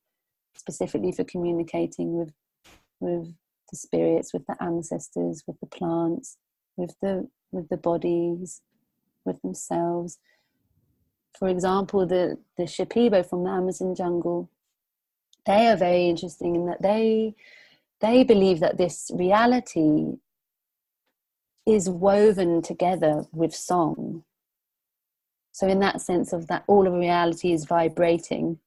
A: specifically for communicating with the spirits, with the ancestors, with the plants, with the bodies, with themselves. For example, the Shipibo from the Amazon jungle, they are very interesting in that they believe that this reality is woven together with song. So in that sense of that, all of reality is vibrating.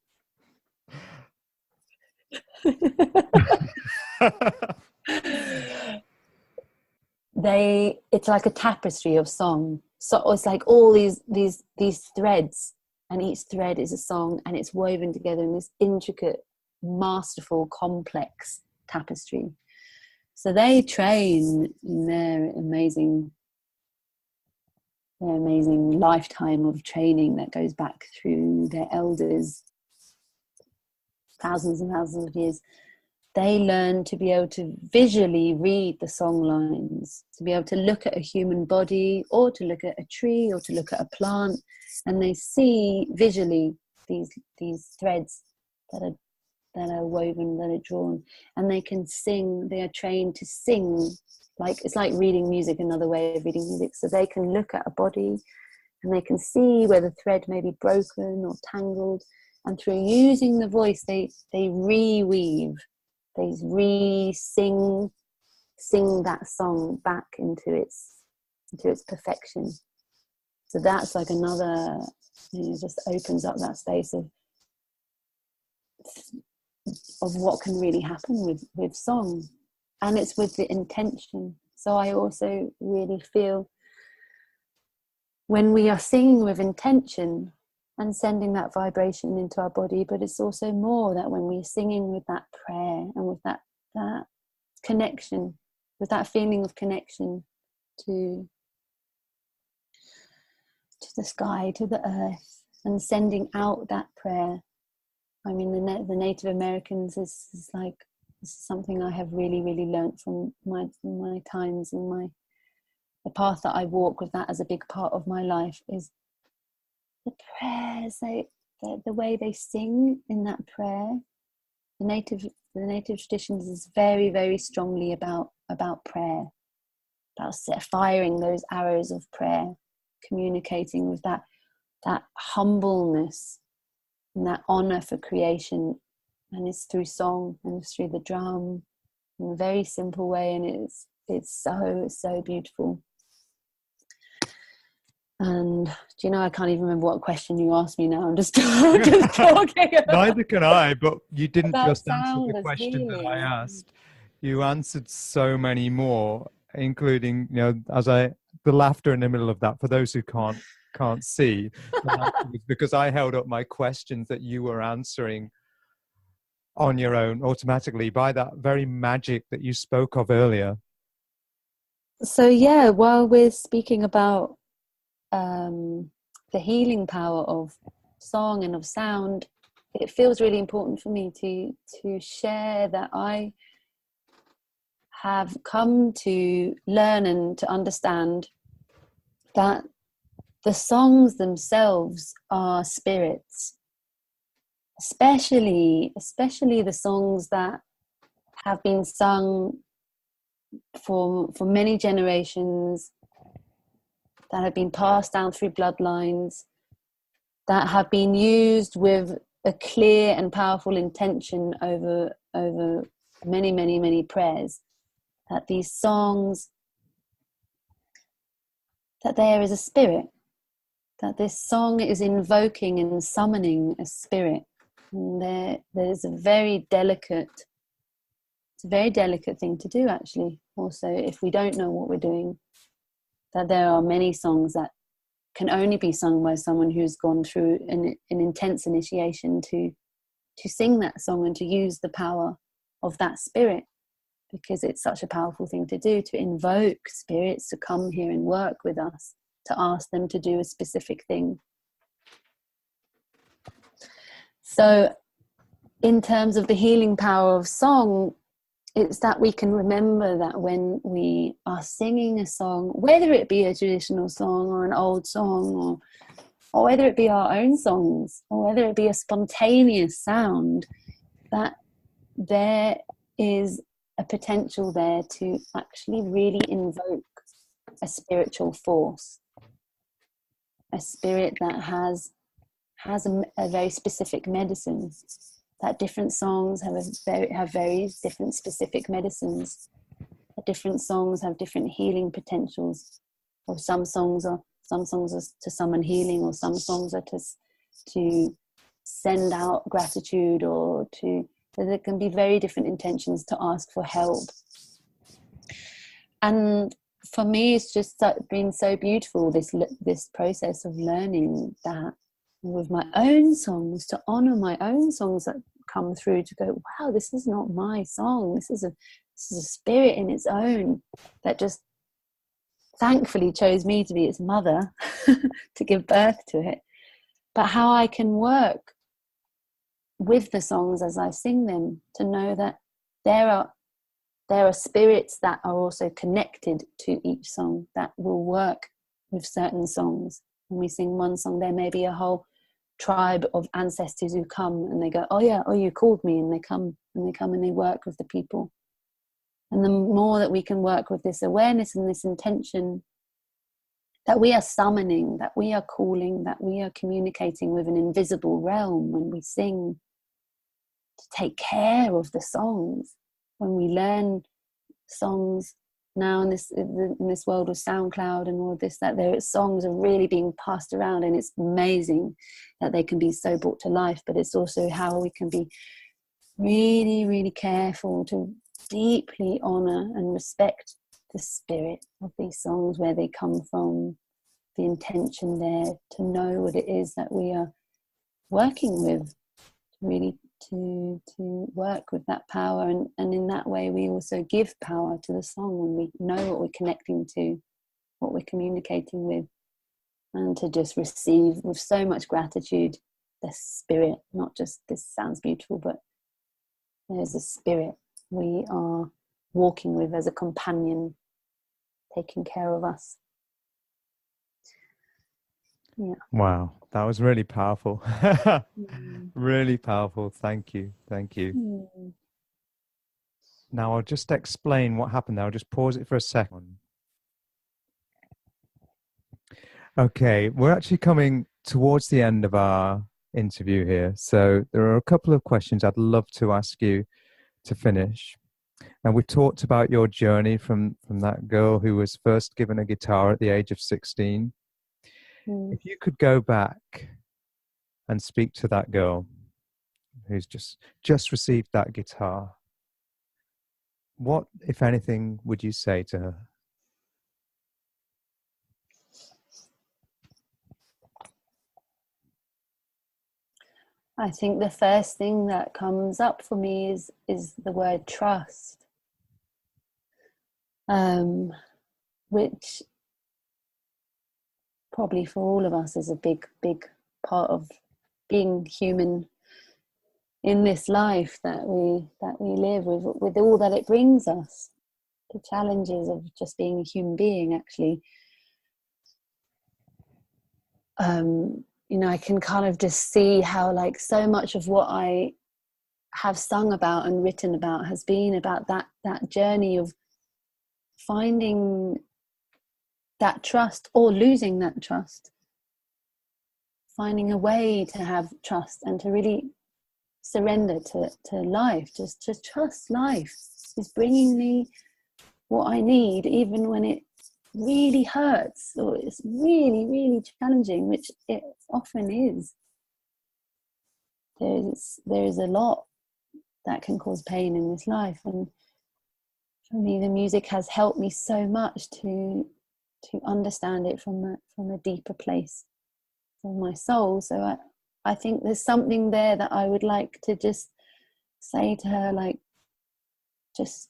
A: It's like a tapestry of song. So it's like all these threads, and each thread is a song, and it's woven together in this intricate, masterful, complex tapestry. So they train in their amazing lifetime of training that goes back through their elders, thousands and thousands of years. They learn to be able to visually read the song lines, to be able to look at a human body, or to look at a tree, or to look at a plant, and they see visually these threads that are woven, that are drawn, and they can sing. They are trained to sing, like it's like reading music, another way of reading music. So they can look at a body, and they can see where the thread may be broken or tangled, and through using the voice, they reweave. They sing that song back into its perfection. So that's like another, just opens up that space of what can really happen with song, and it's with the intention. So I also really feel when we are singing with intention and sending that vibration into our body, but it's also more that when we're singing with that prayer and with that connection, with that feeling of connection to the sky, to the earth, and sending out that prayer. I mean, the Native Americans is This is something I have really, really learnt from my times and the path that I walk with that as a big part of my life, is the prayers, the way they sing in that prayer. The native traditions is very, very strongly about prayer, about firing those arrows of prayer, communicating with that humbleness and that honor for creation. And it's through song and it's through the drum in a very simple way, and it's so beautiful. And do you know, I can't even remember what question you asked me now. I'm just talking about
B: Neither can I, but you didn't just answer the
A: as
B: question that I
A: healing.
B: asked. You answered so many more, including, the laughter in the middle of that, for those who can't see, the laughter was because I held up my questions that you were answering on your own automatically by that very magic that you spoke of earlier.
A: So yeah, while we're speaking about the healing power of song and of sound, it feels really important for me to share that I have come to learn and to understand that the songs themselves are spirits, especially the songs that have been sung for many generations, that have been passed down through bloodlines, that have been used with a clear and powerful intention over many prayers. That these songs, that there is a spirit, that this song is invoking and summoning a spirit. And there's a very delicate thing to do, actually. Also, if we don't know what we're doing, that there are many songs that can only be sung by someone who's gone through an intense initiation to sing that song and to use the power of that spirit, because it's such a powerful thing to do, to invoke spirits to come here and work with us, to ask them to do a specific thing. So in terms of the healing power of song, it's that we can remember that when we are singing a song, whether it be a traditional song or an old song, or whether it be our own songs, or whether it be a spontaneous sound, that there is a potential there to actually really invoke a spiritual force, a spirit that has a very specific medicine. That different songs have very different specific medicines. That different songs have different healing potentials. Or some songs are to summon healing, or some songs are to send out gratitude, or there can be very different intentions to ask for help. And for me, it's just been so beautiful, this process of learning that with my own songs, to honor my own songs that come through, to go, wow, this is not my song, this is a spirit in its own that just thankfully chose me to be its mother to give birth to it. But how I can work with the songs as I sing them, to know that there are spirits that are also connected to each song, that will work with certain songs. When we sing one song, there may be a whole tribe of ancestors who come and they go, oh yeah, oh, you called me, and they come and they work with the people. And the more that we can work with this awareness and this intention that we are summoning, that we are calling, that we are communicating with an invisible realm when we sing, to take care of the songs. When we learn songs now in this world of SoundCloud and all of this, that their songs are really being passed around, and it's amazing that they can be so brought to life. But it's also how we can be really, really careful to deeply honor and respect the spirit of these songs, where they come from, the intention there, to know what it is that we are working with, really to work with that power. And in that way we also give power to the song, when we know what we're connecting to, what we're communicating with, and to just receive with so much gratitude the spirit. Not just, this sounds beautiful, but there's a spirit we are walking with, as a companion, taking care of us. Yeah.
B: Wow, that was really powerful.
A: Mm.
B: Really powerful. Thank you. Thank you.
A: Mm.
B: Now I'll just explain what happened there. I'll just pause it for a second. Okay, we're actually coming towards the end of our interview here. So there are a couple of questions I'd love to ask you to finish. And we talked about your journey from that girl who was first given a guitar at the age of 16. If you could go back and speak to that girl who's just received that guitar, what, if anything, would you say to her?
A: I think the first thing that comes up for me is the word trust, which probably for all of us is a big part of being human in this life that we live with all that it brings us, the challenges of just being a human being. Actually, I can kind of just see how, like, so much of what I have sung about and written about has been about that journey of finding that trust or losing that trust, finding a way to have trust and to really surrender to life, just to trust life is bringing me what I need, even when it really hurts or it's really challenging, which it often is. There is a lot that can cause pain in this life, and for me the music has helped me so much to understand it from a deeper place from my soul. So I think there's something there that I would like to just say to her, like, just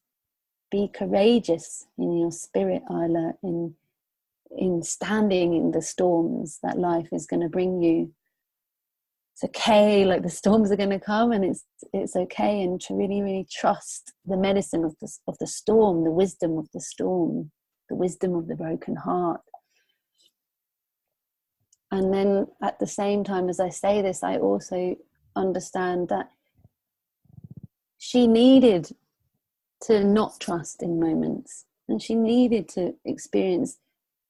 A: be courageous in your spirit, Ayla, in standing in the storms that life is going to bring you. It's okay, like the storms are going to come, and it's okay, and to really trust the medicine of the storm, the wisdom of the storm, the wisdom of the broken heart. And then at the same time as I say this, I also understand that she needed to not trust in moments, and she needed to experience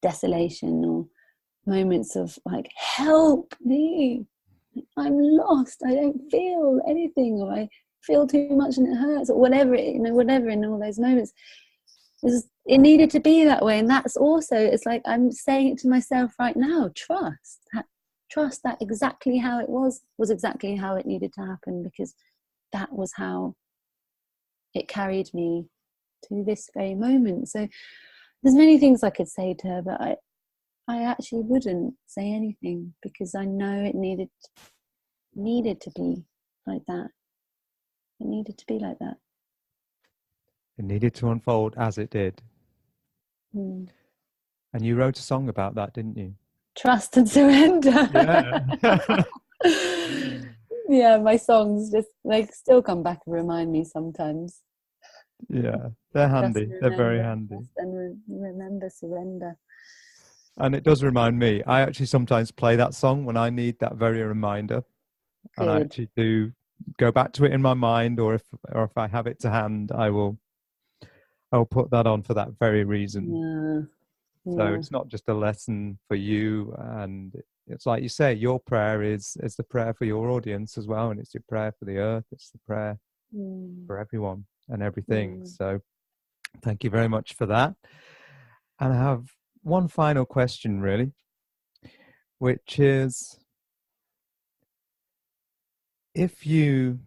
A: desolation or moments of, like, help me, I'm lost, I don't feel anything, or I feel too much and it hurts, or whatever, whatever, in all those moments. It needed to be that way. And that's also, it's like I'm saying it to myself right now, trust that exactly how it was exactly how it needed to happen, because that was how it carried me to this very moment. So there's many things I could say to her, but I actually wouldn't say anything, because I know it needed to be like that. It needed to be like that.
B: It needed to unfold as it did.
A: Mm.
B: And you wrote a song about that, didn't you?
A: Trust and surrender.
B: Yeah.
A: Yeah, my songs just, like, still come back and remind me sometimes.
B: Yeah, they're
A: Trust
B: handy.
A: and
B: They're very
A: remember,
B: handy.
A: trust and remember, surrender.
B: And it does remind me. I actually sometimes play that song when I need that very reminder. And I
A: Good.
B: actually do go back to it in my mind, or if I have it to hand, I'll put that on for that very reason.
A: Yeah.
B: So
A: Yeah.
B: it's not just a lesson for you, and it's like you say, your prayer is the prayer for your audience as well, and it's your prayer for the earth. It's the prayer for everyone and everything. So thank you very much for that. And I have one final question, really, which is, if you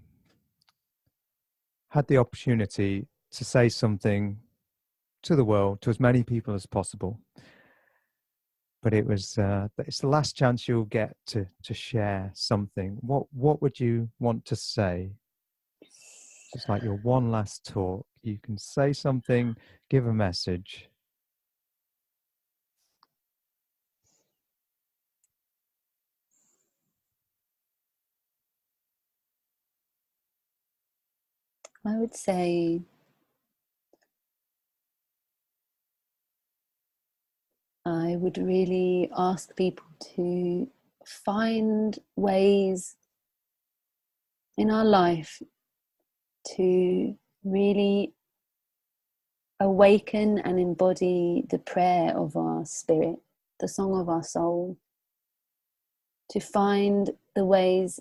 B: had the opportunity to say something to the world, to as many people as possible, but it's the last chance you'll get to share something, what would you want to say? Just like your one last talk, you can say something, give a message.
A: I would say I would really ask people to find ways in our life to really awaken and embody the prayer of our spirit, the song of our soul, to find the ways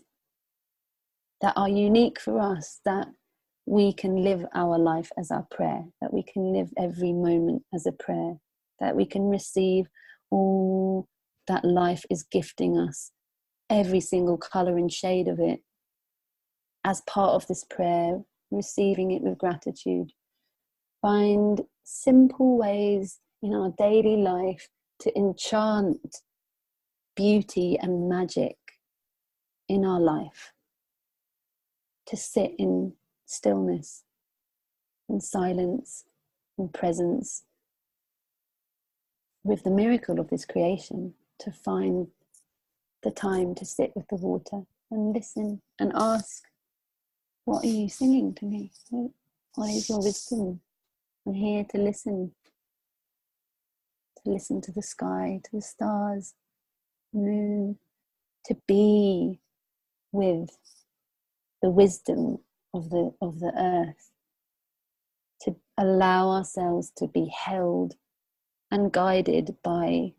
A: that are unique for us, that we can live our life as our prayer, that we can live every moment as a prayer, that we can receive all that life is gifting us, every single colour and shade of it, as part of this prayer, receiving it with gratitude. Find simple ways in our daily life to enchant beauty and magic in our life, to sit in stillness and silence and presence with the miracle of this creation, to find the time to sit with the water and listen and ask, what are you singing to me? What is your wisdom? I'm here to listen to the sky, to the stars, moon, to be with the wisdom of the earth, to allow ourselves to be held and guided by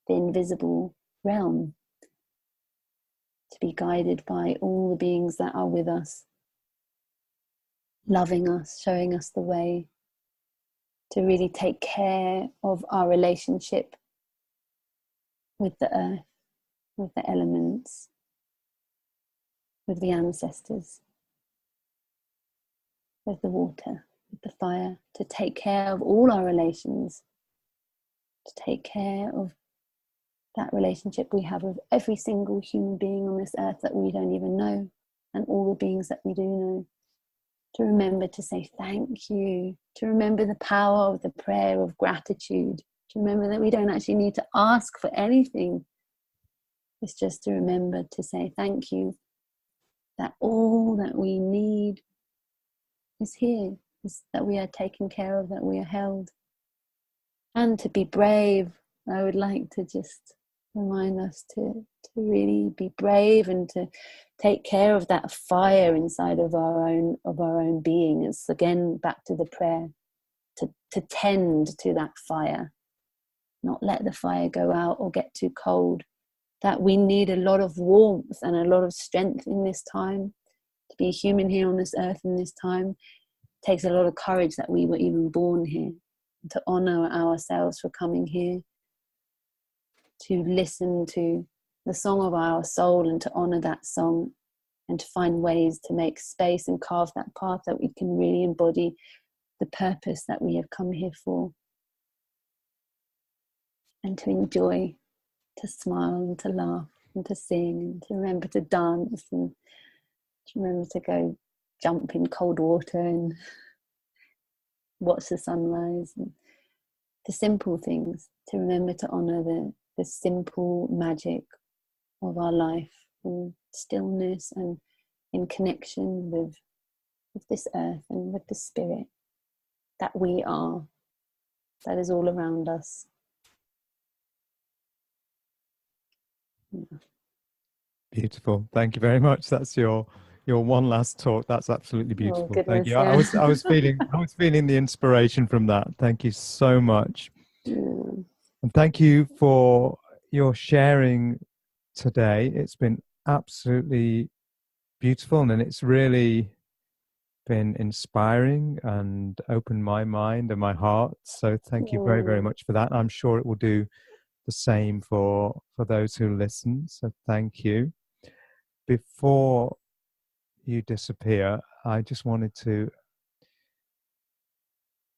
A: the invisible realm, to be guided by all the beings that are with us, loving us, showing us the way, to really take care of our relationship with the earth, with the elements, with the ancestors, with the water, with the fire, to take care of all our relations, to take care of that relationship we have with every single human being on this earth that we don't even know, and all the beings that we do know. To remember to say thank you, to remember the power of the prayer of gratitude, to remember that we don't actually need to ask for anything. It's just to remember to say thank you, that all that we need is here, is that we are taken care of, that we are held. And to be brave, I would like to just remind us to really be brave and to take care of that fire inside of our own being. It's again back to the prayer, to tend to that fire, not let the fire go out or get too cold. That we need a lot of warmth and a lot of strength in this time. To be human here on this earth in this time takes a lot of courage that we were even born here, to honor ourselves for coming here, to listen to the song of our soul and to honor that song, and to find ways to make space and carve that path that we can really embody the purpose that we have come here for, and to enjoy, to smile and to laugh and to sing and to remember to dance and to remember to go jump in cold water and watch the sunrise, and the simple things, to remember to honor the simple magic of our life, in stillness and in connection with this earth and with the spirit that we are, that is all around us. Yeah.
B: Beautiful. Thank you very much. That's your one last talk. That's absolutely beautiful.
A: Oh, goodness,
B: Thank you.
A: yeah.
B: I was feeling the inspiration from that. Thank you so much.
A: Yeah.
B: And thank you for your sharing today. It's been absolutely beautiful, and it's really been inspiring and opened my mind and my heart. So thank you very, very much for that. I'm sure it will do the same for those who listen. So thank you. Before you disappear, I just wanted to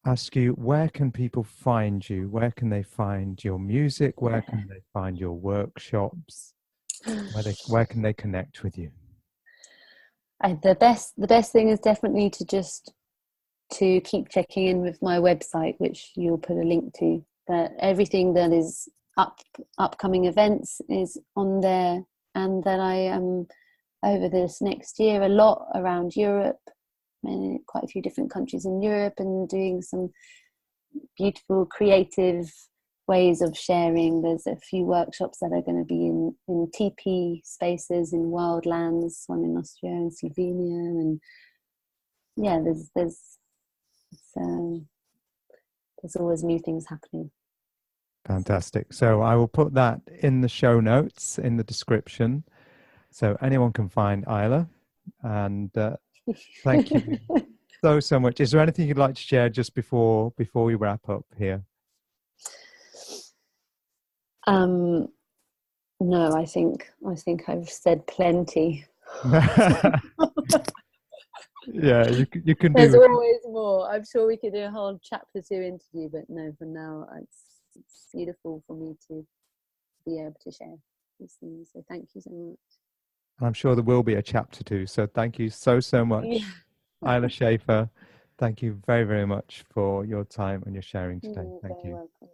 B: ask you, where can people find you? Where can they find your music? Where can they find your workshops? Where can they connect with you?
A: The best thing is definitely to keep checking in with my website, which you'll put a link to. That everything that is upcoming events is on there, and that I am over this next year a lot around Europe, and quite a few different countries in Europe, and doing some beautiful creative ways of sharing. There's a few workshops that are going to be in teepee spaces in wild lands, one in Austria and Slovenia, and yeah, there's always new things happening.
B: Fantastic. So I will put that in the show notes, in the description, so anyone can find Ayla. And thank you so much. Is there anything you'd like to share just before we wrap up here?
A: No, I think I've said plenty.
B: Yeah, you can
A: There's
B: do.
A: always more. I'm sure we could do a whole chapter 2 interview, but no, for now it's beautiful for me to be able to share these things. So thank you so much.
B: I'm sure there will be a chapter 2. So thank you so much,
A: Yeah.
B: Ayla Schafer. Thank you very, very much for your time and your sharing today.
A: You're
B: Thank
A: very
B: you.
A: welcome.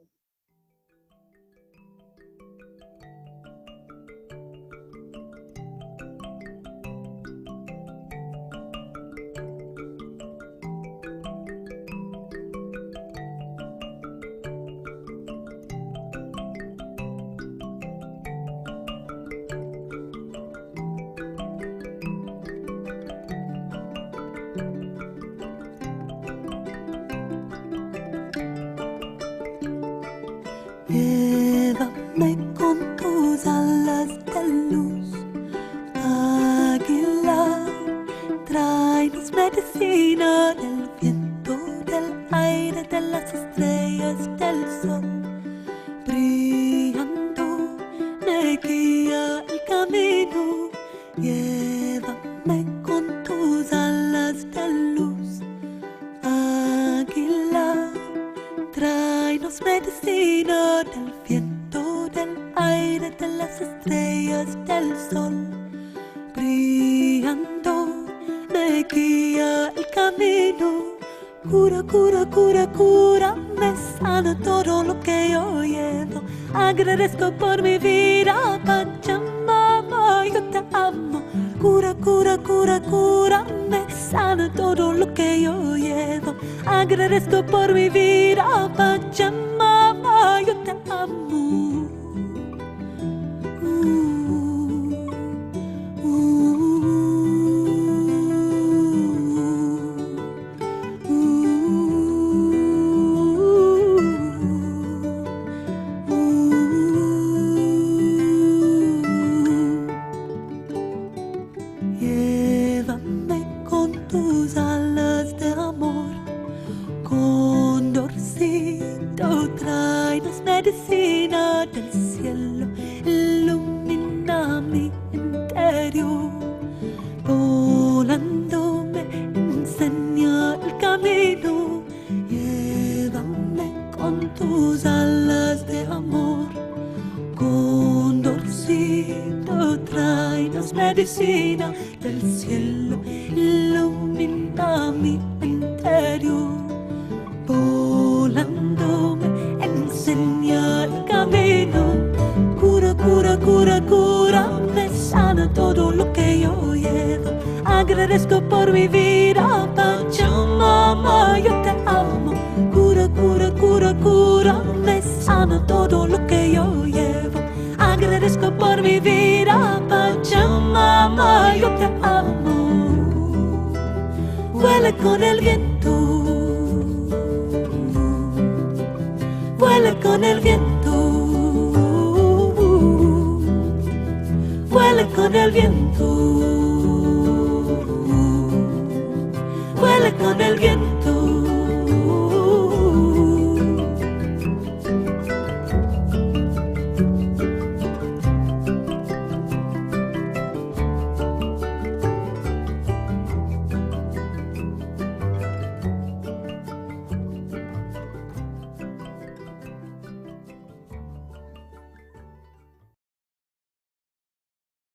C: Llévame con tus alas de luz, águila, tráenos medicina del viento, del aire, de las estrellas, del sol, brillando, me guía el camino. Llévame con tus alas de luz, águila, tráenos medicina del viento, del aire, de las estrellas, del sol, brillando, me guía el camino. Cura, cura, cura, cura, me sana todo lo que yo llevo. Agradezco por mi vida, Pachamama, yo te amo. Cura, cura, cura, cura, me sana todo lo que yo llevo. Agradezco por mi vida, Pachamama, yo te amo. Llévame con tus alas de amor, condorcito, tráenos medicina del cielo, ilumina mi interior, volando me enseña el camino. Llévame con tus alas de amor, condorcito, tráenos medicina del cielo, ilumina mi interior, volando me enseña el camino. Cura, cura, cura, cura, me sana todo lo que yo llevo. Agradezco por mi vida, Pachamama, yo te amo. Cura, cura, cura, cura, me sana todo lo que yo llevo. Agradezco por mi vida, Pachamama, yo te amo. Vuela con el viento, vuela con el viento, vuela con el viento, vuela con el viento.